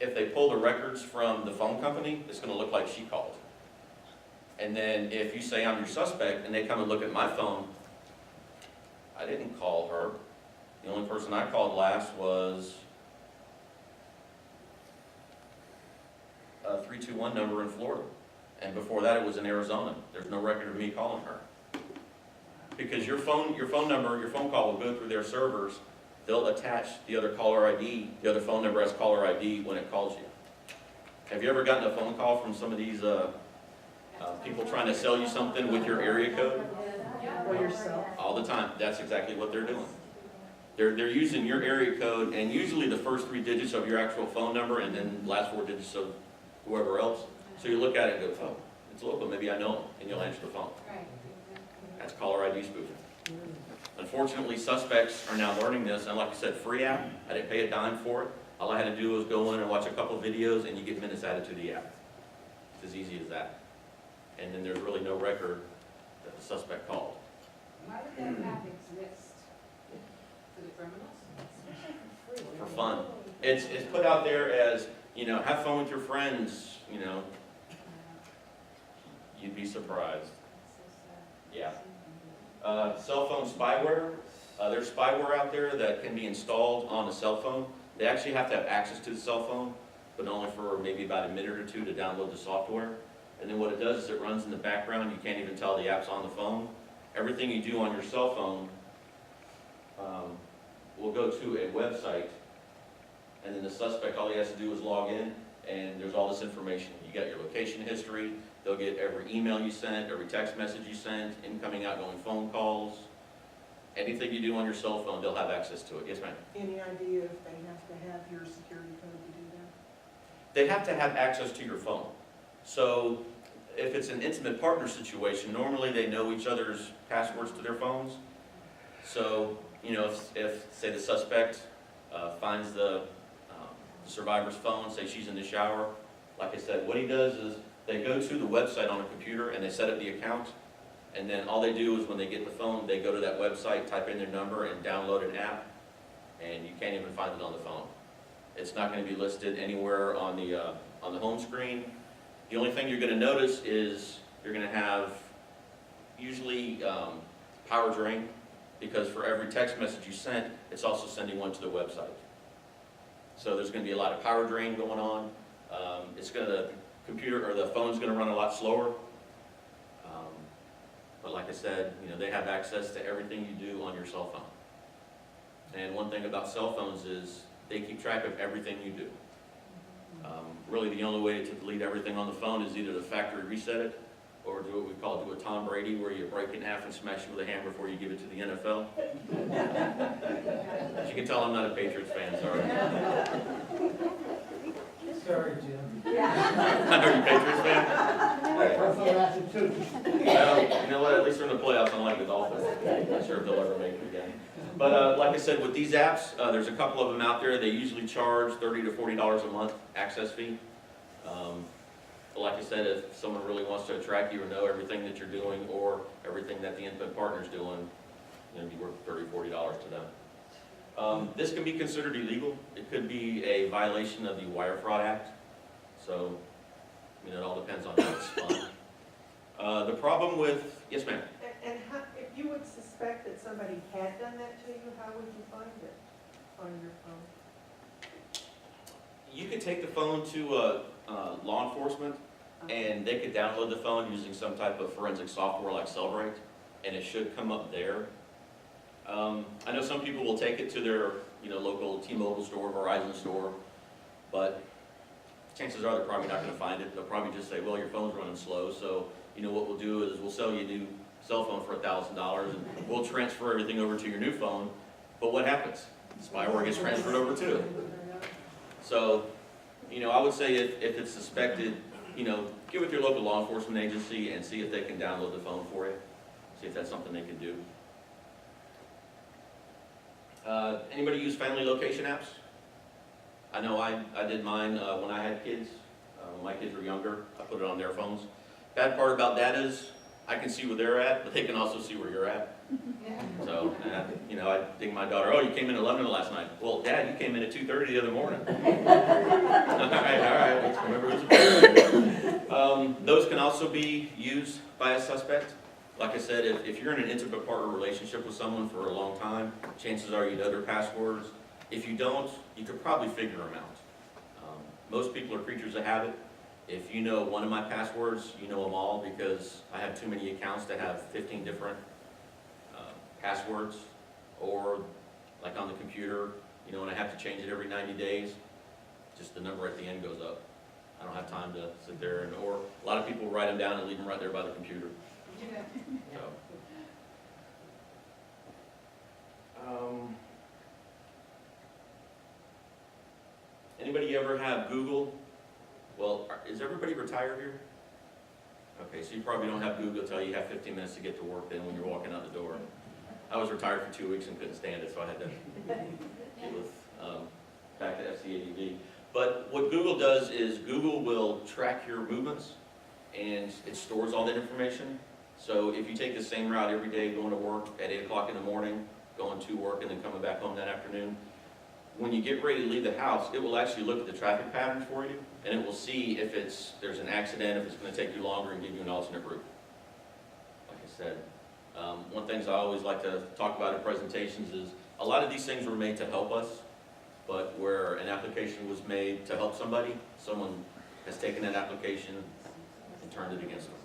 if they pull the records from the phone company, it's going to look like she called. And then if you say I'm your suspect and they come and look at my phone, I didn't call her. The only person I called last was a 321 number in Florida. And before that it was in Arizona. There's no record of me calling her. Because your phone number, your phone call will go through their servers. They'll attach the other caller ID, the other phone number as caller ID when it calls you. Have you ever gotten a phone call from some of these people trying to sell you something with your area code? Or yourself? All the time. That's exactly what they're doing. They're using your area code and usually the first 3 digits of your actual phone number and then last 4 digits of whoever else. So you look at it and go, oh, it's local, maybe I know them, and you'll answer the phone. That's caller ID spoofing. Unfortunately, suspects are now learning this, and like I said, free app. I didn't pay a dime for it. All I had to do was go in and watch a couple of videos, and you get minutes added to the app. It's as easy as that. And then there's really no record that the suspect called. Why would that app exist? For the criminals? For fun. It's put out there as, you know, have fun with your friends, you know. You'd be surprised. Yeah. Cell phone spyware. There's spyware out there that can be installed on a cell phone. They actually have to have access to the cell phone, but only for maybe about a minute or 2 to download the software. And then what it does is it runs in the background. You can't even tell the app's on the phone. Everything you do on your cell phone will go to a website, and then the suspect, all he has to do is log in, and there's all this information. You got your location history. They'll get every email you sent, every text message you sent, incoming, outgoing phone calls. Anything you do on your cell phone, they'll have access to it. Yes, ma'am? Any idea if they have to have your security code to do that? They have to have access to your phone. So if it's an intimate partner situation, normally they know each other's passwords to their phones. So, you know, if say the suspect finds the survivor's phone, say she's in the shower, like I said, what he does is they go to the website on a computer and they set up the account, and then all they do is when they get the phone, they go to that website, type in their number, and download an app, and you can't even find it on the phone. It's not going to be listed anywhere on the home screen. The only thing you're going to notice is you're going to have usually power drain, because for every text message you sent, it's also sending one to the website. So there's going to be a lot of power drain going on. The computer or the phone's going to run a lot slower. But like I said, you know, they have access to everything you do on your cell phone. And one thing about cell phones is they keep track of everything you do. Really, the only way to delete everything on the phone is either to factory reset it, or do what we call do a Tom Brady, where you break it in half and smash it with a hammer before you give it to the NFL. As you can tell, I'm not a Patriots fan, sorry. Sorry, Jim. I know you're a Patriots fan. Well, you know what, at least they're in the playoffs, unlike the Dolphins. I'm not sure if they'll ever make it again. But like I said, with these apps, there's a couple of them out there. They usually charge $30 to $40 a month access fee. But like I said, if someone really wants to track you or know everything that you're doing or everything that the infant partner's doing, it'd be worth $30, $40 to them. This can be considered illegal. It could be a violation of the Wire Fraud Act. So, it all depends on how it's spun. The problem with, yes ma'am? And how, if you would suspect that somebody had done that to you, how would you find it on your phone? You could take the phone to law enforcement, and they could download the phone using some type of forensic software like Celebrate, and it should come up there. I know some people will take it to their local T-Mobile store, Verizon store, but chances are they're probably not going to find it. They'll probably just say, well, your phone's running slow, so what we'll do is we'll sell you a new cell phone for $1,000, and we'll transfer everything over to your new phone. But what happens? Spyware gets transferred over too. So, I would say if it's suspected, get with your local law enforcement agency and see if they can download the phone for you. See if that's something they can do. Anybody use family location apps? I know I did mine when I had kids. When my kids were younger, I put it on their phones. Bad part about that is I can see where they're at, but they can also see where you're at. So, I think my daughter, oh, you came in at 11 last night. Well, Dad, you came in at 2:30 the other morning. all right, let's remember who's the those can also be used by a suspect. Like I said, if you're in an intimate partner relationship with someone for a long time, chances are you know their passwords. If you don't, you could probably figure them out. Most people are creatures of habit. If you know one of my passwords, you know them all, because I have too many accounts to have 15 different passwords, or like on the computer, and I have to change it every 90 days, just the number at the end goes up. I don't have time to sit there, or a lot of people write them down and leave them right there by the computer. So. Anybody ever have Google? Well, is everybody retired here? Okay, so you probably don't have Google till you have 15 minutes to get to work then when you're walking out the door. I was retired for 2 weeks and couldn't stand it, so I had to deal with back to FCADV. But what Google does is Google will track your movements, and it stores all that information. So if you take the same route every day, going to work at 8 o'clock in the morning, going to work, and then coming back home that afternoon, when you get ready to leave the house, it will actually look at the traffic patterns for you, and it will see if there's an accident, if it's going to take you longer, and give you an alternate route. Like I said, one thing I always like to talk about in presentations is a lot of these things were made to help us, but where an application was made to help somebody, someone has taken that application and turned it against them.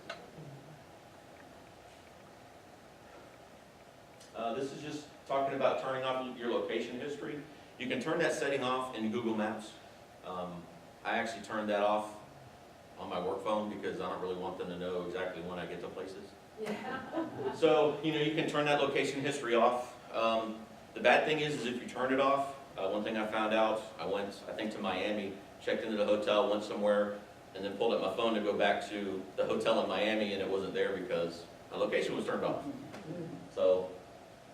This is just talking about turning off your location history. You can turn that setting off in Google Maps. I actually turned that off on my work phone because I don't really want them to know exactly when I get to places. Yeah. So, you can turn that location history off. The bad thing is if you turn it off, one thing I found out, I went, I think, to Miami, checked into the hotel, went somewhere, and then pulled up my phone to go back to the hotel in Miami, and it wasn't there because my location was turned off. So,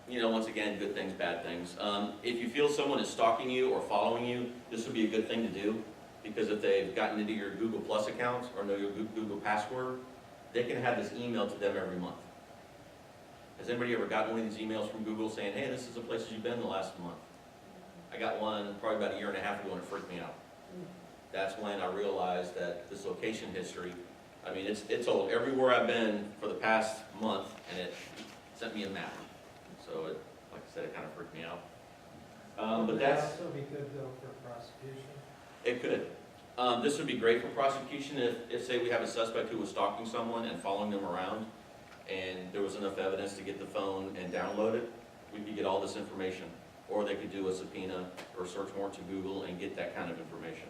once again, good things, bad things. If you feel someone is stalking you or following you, this would be a good thing to do, because if they've gotten into your Google Plus account or know your Google password, they can have this email to them every month. Has anybody ever gotten one of these emails from Google saying, hey, this is the places you've been the last month? I got one probably about 1.5 years ago, and it freaked me out. That's when I realized that this location history, I mean, it's old. Everywhere I've been for the past month, and it sent me a map. So, like I said, it kind of freaked me out. But that's... Would also be good, though, for prosecution? It could. This would be great for prosecution if, say, we have a suspect who was stalking someone and following them around, and there was enough evidence to get the phone and download it. We could get all this information. Or they could do a subpoena or search warrant to Google and get that kind of information.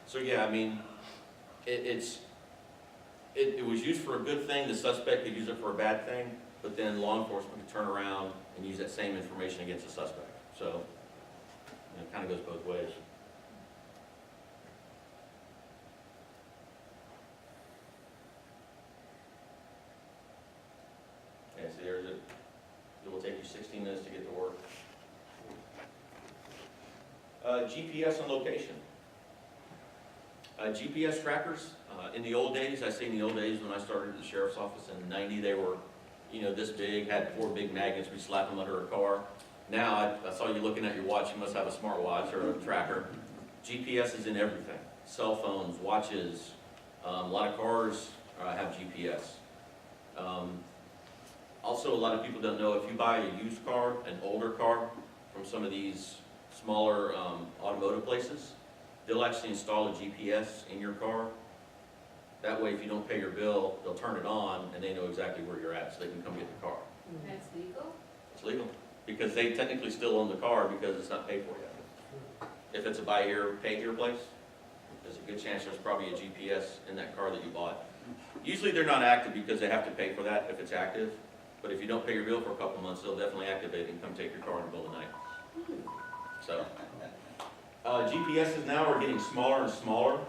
So yeah, I mean, it was used for a good thing. The suspect could use it for a bad thing, but then law enforcement could turn around and use that same information against the suspect. So it kind of goes both ways. Okay, so there's it. It will take you 16 minutes to get to work. GPS and location. GPS trackers, in the old days, I say in the old days when I started at the sheriff's office in '90, they were, this big, had 4 big magnets, we slap them under a car. Now, I saw you looking at your watch, you must have a smartwatch or a tracker. GPS is in everything. Cell phones, watches, a lot of cars have GPS. Also, a lot of people don't know, if you buy a used car, an older car, from some of these smaller automotive places, they'll actually install a GPS in your car. That way, if you don't pay your bill, they'll turn it on and they know exactly where you're at, so they can come get the car. That's legal? It's legal, because they technically still own the car because it's not paid for yet. If it's a buy here, pay here place, there's a good chance there's probably a GPS in that car that you bought. Usually they're not active because they have to pay for that if it's active, but if you don't pay your bill for a couple of months, they'll definitely activate it and come take your car in the middle of the night. So, GPSs now are getting smaller and smaller.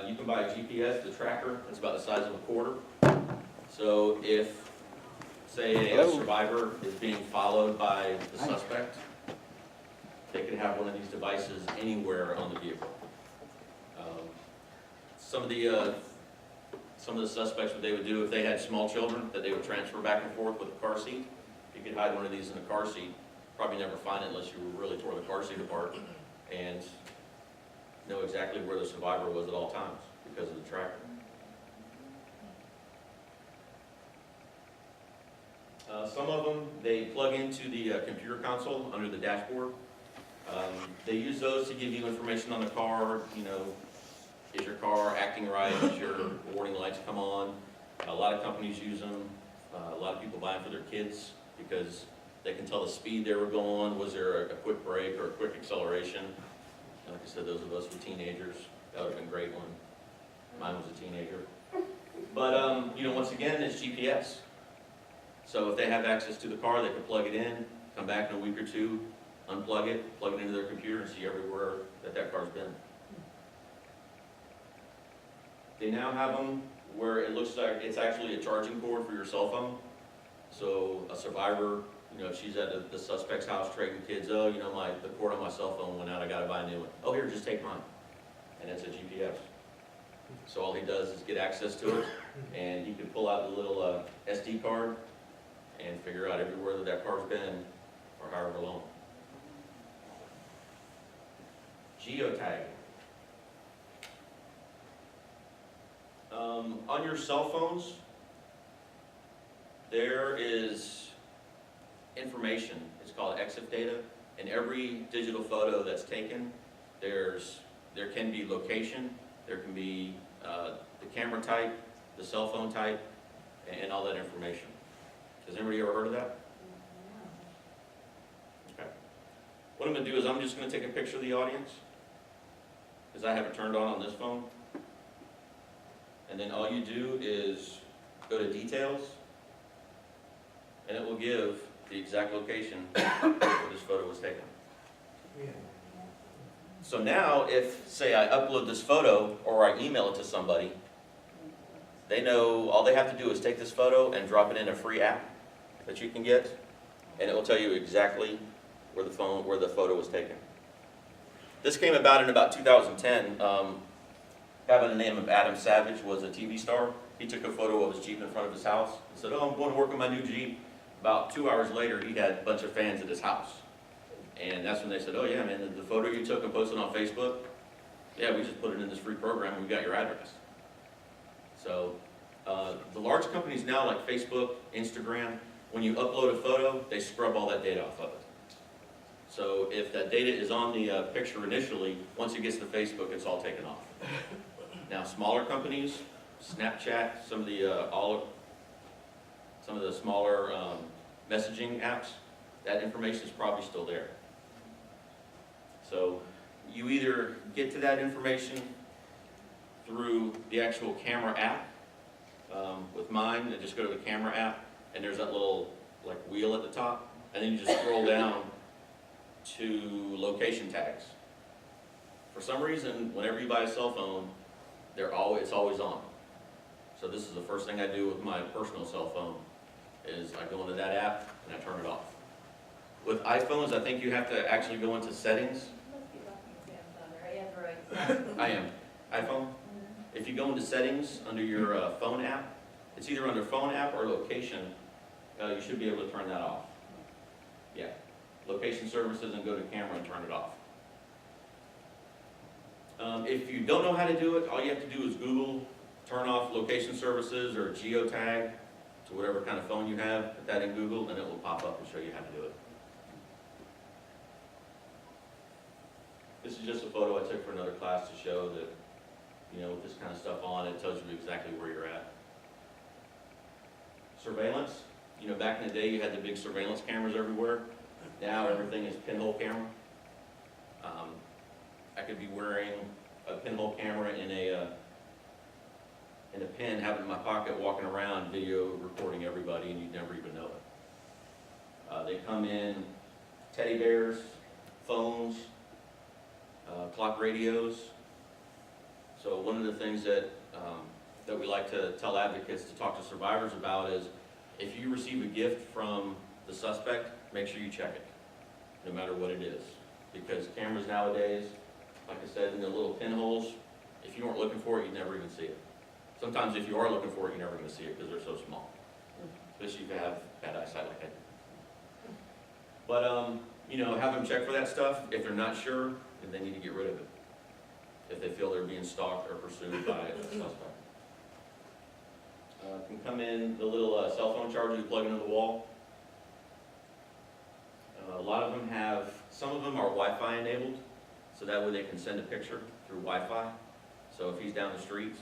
You can buy a GPS, the tracker, it's about the size of a quarter. So if, say, a survivor is being followed by the suspect, they could have one of these devices anywhere on the vehicle. Some of the suspects, what they would do if they had small children that they would transfer back and forth with a car seat, you could hide one of these in a car seat, probably never find it unless you really tore the car seat apart, and know exactly where the survivor was at all times because of the tracker. Some of them, they plug into the computer console under the dashboard. They use those to give you information on the car, is your car acting right, is your warning lights come on. A lot of companies use them, a lot of people buy them for their kids because they can tell the speed they were going, was there a quick brake or a quick acceleration. Like I said, those of us with teenagers, that would have been a great one. Mine was a teenager. But, once again, it's GPS. So if they have access to the car, they can plug it in, come back in a week or two, unplug it, plug it into their computer, and see everywhere that car's been. They now have them where it looks like it's actually a charging cord for your cell phone. So a survivor, if she's at the suspect's house trading kids, the cord on my cell phone went out, I gotta buy a new one. Oh, here, just take mine. And it's a GPS. So all he does is get access to it, and he can pull out the little SD card and figure out everywhere that car's been for however long. Geotagging. On your cell phones, there is information. It's called EXIF data. In every digital photo that's taken, there can be location, there can be the camera type, the cell phone type, and all that information. Has anybody ever heard of that? Okay. What I'm going to do is I'm just going to take a picture of the audience, because I have it turned on this phone. And then all you do is go to details, and it will give the exact location where this photo was taken. So now if, say, I upload this photo or I email it to somebody, they know all they have to do is take this photo and drop it in a free app that you can get, and it will tell you exactly where the photo was taken. This came about in about 2010. Guy by the name of Adam Savage was a TV star. He took a photo of his Jeep in front of his house and said, "Oh, I'm going to work on my new Jeep." About 2 hours later, he had a bunch of fans at his house. And that's when they said, "Oh yeah, man, the photo you took and posted on Facebook, yeah, we just put it in this free program and we got your address." So the large companies now like Facebook, Instagram, when you upload a photo, they scrub all that data off of it. So if that data is on the picture initially, once it gets to Facebook, it's all taken off. Now, smaller companies, Snapchat, some of the smaller messaging apps, that information is probably still there. So you either get to that information through the actual camera app. With mine, I just go to the camera app, and there's that little wheel at the top, and then you just scroll down to location tags. For some reason, whenever you buy a cell phone, it's always on. So this is the first thing I do with my personal cell phone, is I go into that app and I turn it off. With iPhones, I think you have to actually go into settings. I am. iPhone? you go into settings under your phone app, it's either under phone app or location, you should be able to turn that off. Yeah, location services, and go to camera and turn it off. If you don't know how to do it, all you have to do is Google, turn off location services or geotag to whatever kind of phone you have, put that in Google, and it will pop up and show you how to do it. This is just a photo I took for another class to show that, you know, with this kind of stuff on, it tells you exactly where you're at. Surveillance, you know, back in the day you had the big surveillance cameras everywhere. Now everything is pinhole camera. I could be wearing a pinhole camera in a pin, have it in my pocket, walking around, video recording everybody, and you'd never even know it. They come in teddy bears, phones, clock radios. So one of the things that we like to tell advocates to talk to survivors about is, if you receive a gift from the suspect, make sure you check it, no matter what it is. Because cameras nowadays, like I said, in the little pinholes, if you weren't looking for it, you'd never even see it. Sometimes if you are looking for it, you're never going to see it because they're so small. Especially if you have bad eyesight like I do. But, you know, have them check for that stuff. If they're not sure, then they need to get rid of it. If they feel they're being stalked or pursued by a suspect. Can come in the little cell phone charger you plug into the wall. A lot of them have, some of them are Wi-Fi enabled, so that way they can send a picture through Wi-Fi. So if he's down the street,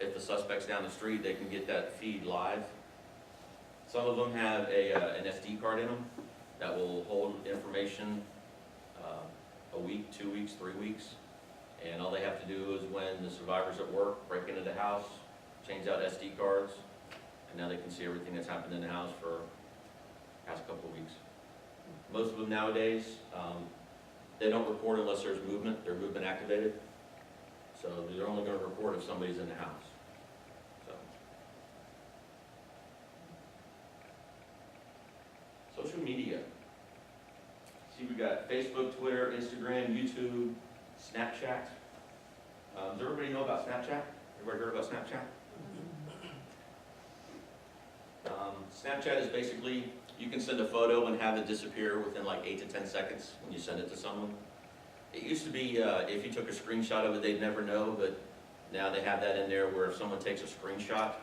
if the suspect's down the street, they can get that feed live. Some of them have an SD card in them that will hold information a week, 2 weeks, 3 weeks. And all they have to do is, when the survivor's at work, break into the house, change out SD cards, and now they can see everything that's happened in the house for the past couple of weeks. Most of them nowadays, they don't record unless there's movement. They're movement activated. So they're only going to report if somebody's in the house. So. Social media. See, we got Facebook, Twitter, Instagram, YouTube, Snapchat. Does everybody know about Snapchat? Everybody heard about Snapchat? Snapchat is basically, you can send a photo and have it disappear within like 8 to 10 seconds when you send it to someone. It used to be, if you took a screenshot of it, they'd never know, but now they have that in there where if someone takes a screenshot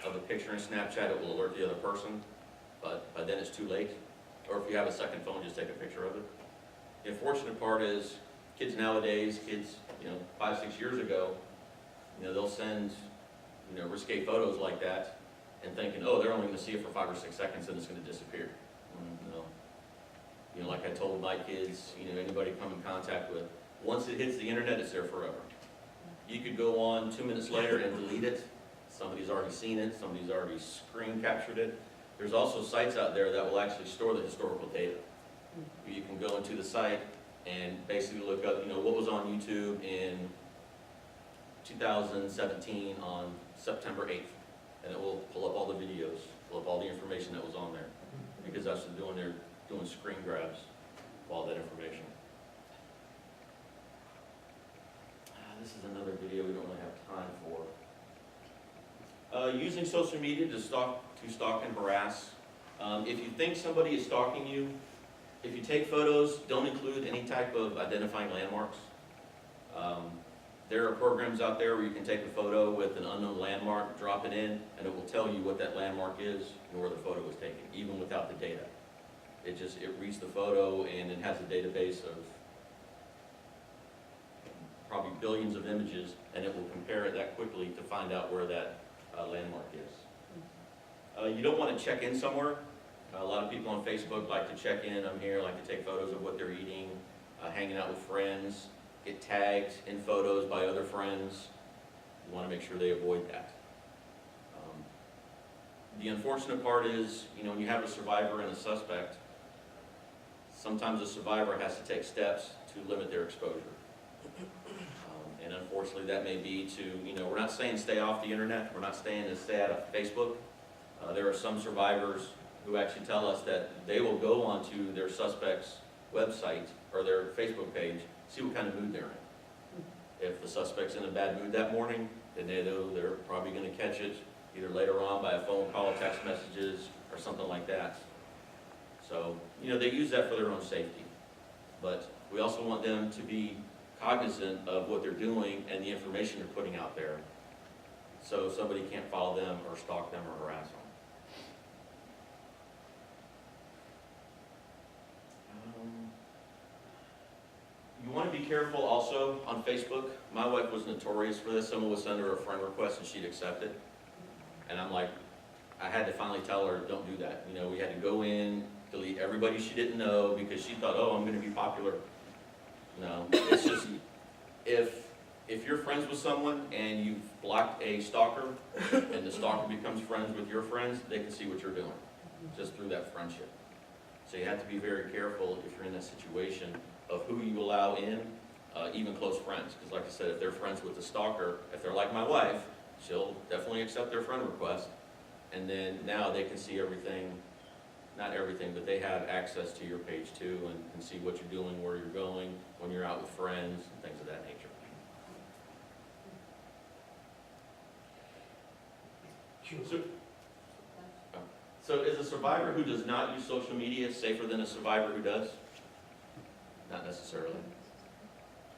of a picture in Snapchat, it will alert the other person, but by then it's too late. Or if you have a second phone, just take a picture of it. The unfortunate part is, kids nowadays, you know, 5, 6 years ago, you know, they'll send, you know, risque photos like that, and thinking, oh, they're only going to see it for 5 or 6 seconds and it's going to disappear. No. You know, like I told my kids, you know, anybody come in contact with, once it hits the internet, it's there forever. You could go on 2 minutes later and delete it. Somebody's already seen it, somebody's already screen captured it. There's also sites out there that will actually store the historical data. You can go into the site and basically look up, you know, what was on YouTube in 2017 on September 8th. And it will pull up all the videos, pull up all the information that was on there. Because that's what they're doing screen grabs of all that information. This is another video we don't really have time for. Using social media to stalk and harass. If you think somebody is stalking you, if you take photos, don't include any type of identifying landmarks. There are programs out there where you can take a photo with an unknown landmark, drop it in, and it will tell you what that landmark is and where the photo was taken, even without the data. It reads the photo and it has a database of probably billions of images, and it will compare it that quickly to find out where that landmark is. You don't want to check in somewhere. A lot of people on Facebook like to check in. I'm here, like to take photos of what they're eating, hanging out with friends, get tagged in photos by other friends. You want to make sure they avoid that. The unfortunate part is, you know, when you have a survivor and a suspect, sometimes the survivor has to take steps to limit their exposure. And unfortunately that may be to, you know, we're not saying stay off the internet, we're not saying to stay out of Facebook. There are some survivors who actually tell us that they will go onto their suspect's website or their Facebook page, see what kind of mood they're in. If the suspect's in a bad mood that morning, then they know they're probably gonna catch it either later on by a phone call, text messages, or something like that. So, you know, they use that for their own safety. But we also want them to be cognizant of what they're doing and the information they're putting out there, so somebody can't follow them or stalk them or harass them. You want to be careful also on Facebook. My wife was notorious for this. Someone would send her a friend request and she'd accept it. And I'm like, I had to finally tell her, don't do that. You know, we had to go in, delete everybody she didn't know because she thought, oh, I'm going to be popular. No, it's just, if you're friends with someone and you've blocked a stalker and the stalker becomes friends with your friends, they can see what you're doing just through that friendship. So you have to be very careful if you're in that situation of who you allow in, even close friends. Because like I said, if they're friends with the stalker, if they're like my wife, she'll definitely accept their friend request. And then now they can see everything, not everything, but they have access to your page too and can see what you're doing, where you're going, when you're out with friends, and things of that nature. So is a survivor who does not use social media safer than a survivor who does? Not necessarily.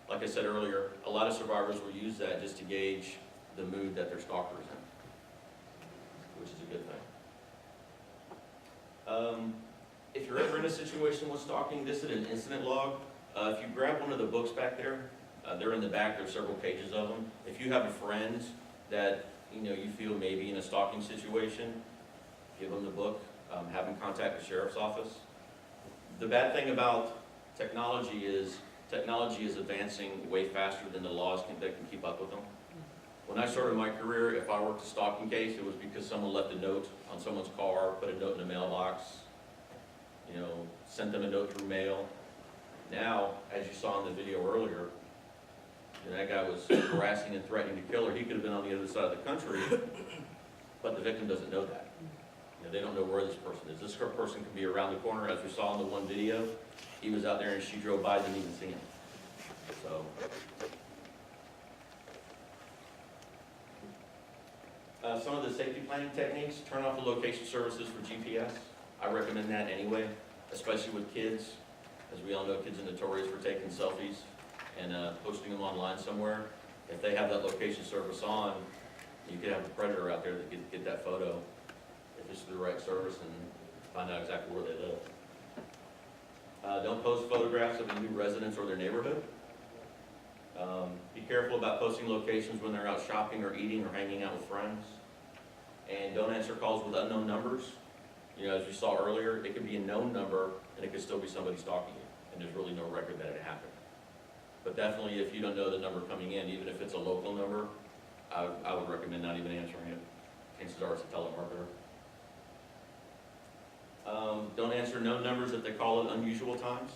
Like I said earlier, a lot of survivors will use that just to gauge the mood that their stalker is in, which is a good thing. If you're ever in a situation with stalking, this is an incident log. If you grab one of the books back there, they're in the back, there's several pages of them. If you have a friend that you feel maybe in a stalking situation, give them the book, have them contact the sheriff's office. The bad thing about technology is advancing way faster than the laws that can keep up with them. When I started my career, if I worked a stalking case, it was because someone left a note on someone's car, put a note in the mailbox, sent them a note through mail. Now, as you saw in the video earlier, that guy was harassing and threatening to kill her. He could have been on the other side of the country, but the victim doesn't know that. They don't know where this person is. This person could be around the corner, as we saw in the one video. He was out there and she drove by, didn't even see him. So, some of the safety planning techniques: turn off the location services for GPS. I recommend that anyway, especially with kids. As we all know, kids are notorious for taking selfies and posting them online somewhere. If they have that location service on, you could have a predator out there that could get that photo if it's the right service and find out exactly where they live. Don't post photographs of a new residence or their neighborhood. Be careful about posting locations when they're out shopping or eating or hanging out with friends. And don't answer calls with unknown numbers. As you saw earlier, it could be a known number and it could still be somebody stalking you, and there's really no record that it happened. But definitely, if you don't know the number coming in, even if it's a local number, I would recommend not even answering it. Chances are it's a telemarketer. Don't answer known numbers if they call at unusual times.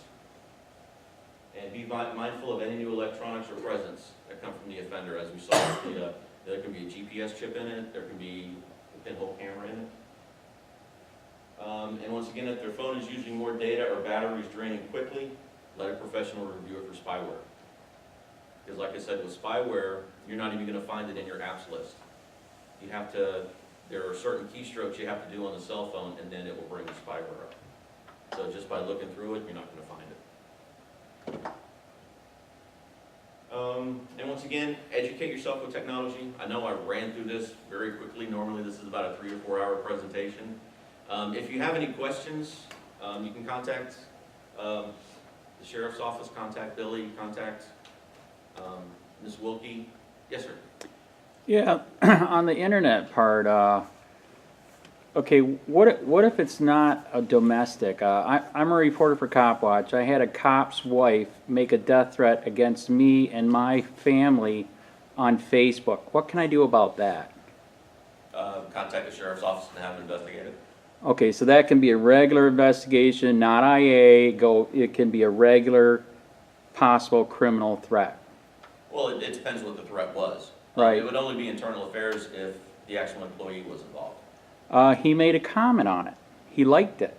And be mindful of any new electronics or presence that come from the offender. As we saw, there can be a GPS chip in it, there can be a pinhole camera in it. And once again, if their phone is using more data or battery is draining quickly, let a professional review it for spyware. Because like I said, with spyware, you're not even going to find it in your apps list. You have to, there are certain keystrokes you have to do on the cell phone, and then it will bring the spyware up. So just by looking through it, you're not going to find it. And once again, educate yourself with technology. I know I ran through this very quickly. Normally this is about a 3 or 4 hour presentation. If you have any questions, you can contact the sheriff's office, contact Billy, contact Ms. Wilkie. Yes, sir. Yeah, on the internet part, okay, what if it's not a domestic? I'm a reporter for Copwatch. I had a cop's wife make a death threat against me and my family on Facebook. What can I do about that? Contact the sheriff's office and have it investigated. Okay, so that can be a regular investigation, not IA. It can be a regular possible criminal threat. Well, it depends what the threat was. Right. It would only be internal affairs if the actual employee was involved. He made a comment on it. He liked it.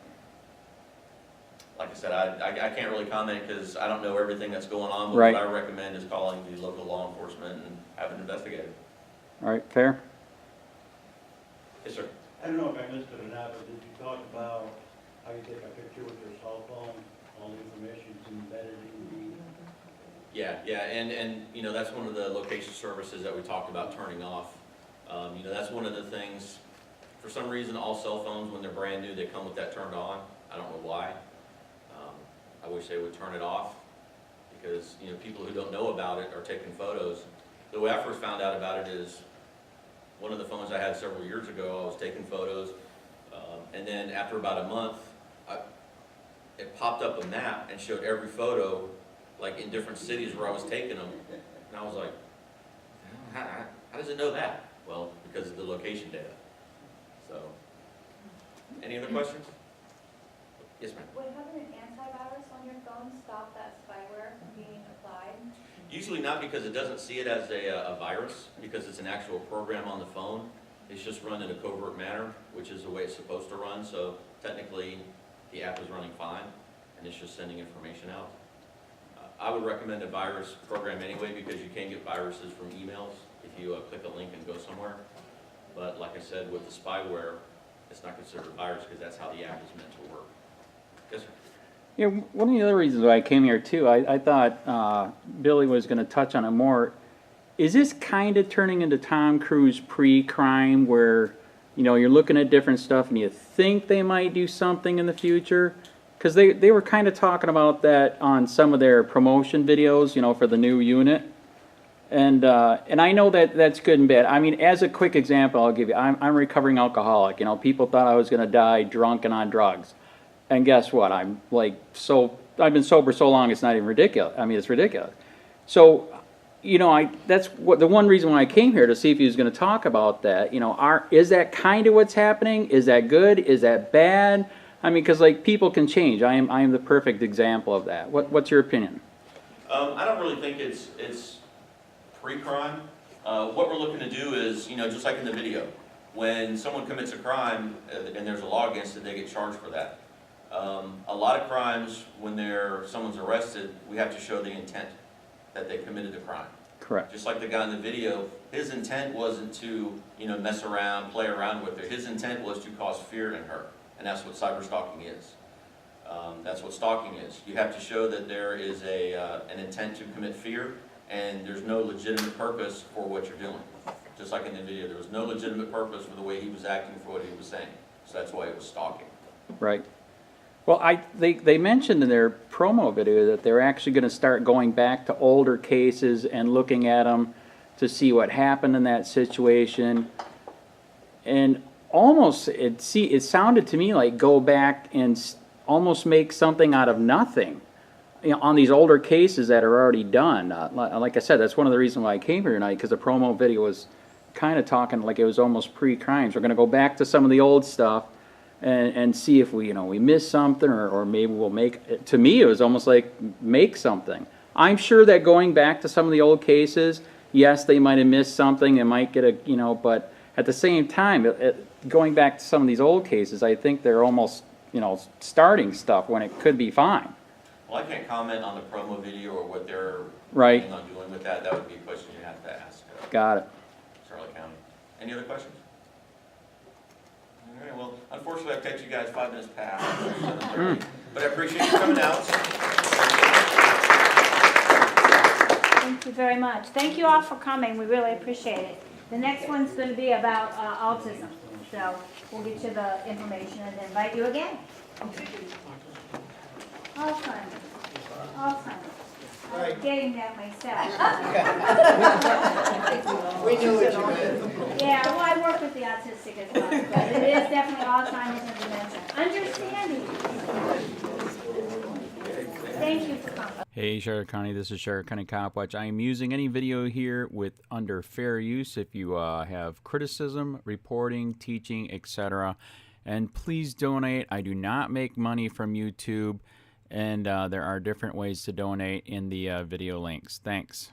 like I said, I can't really comment because I don't know everything that's going on, but Right. what I recommend is calling the local law enforcement and having it investigated. All right, fair? Yes, sir. I don't know if I missed it or not, but did you talk about how you take a picture with your cell phone, all the information's embedded in Yeah, and you know, that's one of the location services that we talked about turning off. You know, that's one of the things, for some reason, all cell phones, when they're brand new, they come with that turned on. I don't know why. I wish they would turn it off because, you know, people who don't know about it are taking photos. The way I first found out about it is one of the phones I had several years ago, I was taking photos, and then after about a month, it popped up a map and showed every photo, like in different cities where I was taking them, and I was like, how does it know that? Well, because of the location data. So, any other questions? Yes, ma'am. Would having an antivirus on your phone stop that spyware from being applied? Usually not, because it doesn't see it as a virus, because it's an actual program on the phone. It's just run in a covert manner, which is the way it's supposed to run, so technically the app is running fine, and it's just sending information out. I would recommend a virus program anyway, because you can get viruses from emails if you click a link and go somewhere. But like I said, with the spyware, it's not considered a virus because that's how the app is meant to work. Yes, sir. Yeah, one of the other reasons why I came here too, I thought Billy was going to touch on it more. Is this kind of turning into Tom Cruise pre-crime where, you know, you're looking at different stuff and you think they might do something in the future? Because they were kind of talking about that on some of their promotion videos, you know, for the new unit. And I know that that's good and bad. I mean, as a quick example, I'll give you, I'm a recovering alcoholic. You know, people thought I was going to die drunk and on drugs. And guess what? I'm like, I've been sober so long, it's not even ridiculous. I mean, it's ridiculous. So, you know, that's what the one reason why I came here, to see if he was going to talk about that. You know, is that kind of what's happening? Is that good? Is that bad? I mean, because like people can change. I am the perfect example of that. What's your opinion? I don't really think it's pre-crime. What we're looking to do is, you know, just like in the video, when someone commits a crime and there's a law against it, they get charged for that. A lot of crimes, when someone's arrested, we have to show the intent that they committed the crime. Correct. Just like the guy in the video, his intent wasn't to, you know, mess around, play around with her. His intent was to cause fear in her, and that's what cyber stalking is. That's what stalking is. You have to show that there is an intent to commit fear, and there's no legitimate purpose for what you're doing. Just like in the video, there was no legitimate purpose for the way he was acting, for what he was saying. So that's why it was stalking. Right. Well, they mentioned in their promo video that they're actually going to start going back to older cases and looking at them to see what happened in that situation. And almost, it sounded to me like go back and almost make something out of nothing, you know, on these older cases that are already done. Like I said, that's one of the reasons why I came here tonight, because the promo video was kind of talking like it was almost pre-crimes. We're going to go back to some of the old stuff and see if we missed something, or maybe we'll make, to me it was almost like make something. I'm sure that going back to some of the old cases, yes, they might have missed something, they might get a, you know, but at the same time, going back to some of these old cases, I think they're almost, you know, starting stuff when it could be fine. Well, I can't comment on the promo video or what they're Right. planning on doing with that. That would be a question you have to ask Got it. Charlotte County. Any other questions? All right, well, unfortunately, I've kept you guys 5 minutes past 7:30, but I appreciate you coming out. Thank you very much. Thank you all for coming. We really appreciate it. The next one's going to be about autism. So we'll get you the information and invite you again. Alzheimer's. I'm getting that myself. We knew what you meant. Yeah, well, I work with the autistic as well, but it is definitely Alzheimer's and dementia. Understanding. Thank you for coming. Hey Charlotte County, this is Charlotte County Copwatch. I am using any video here under fair use if you have criticism, reporting, teaching, etc. And please donate. I do not make money from YouTube, and there are different ways to donate in the video links. Thanks.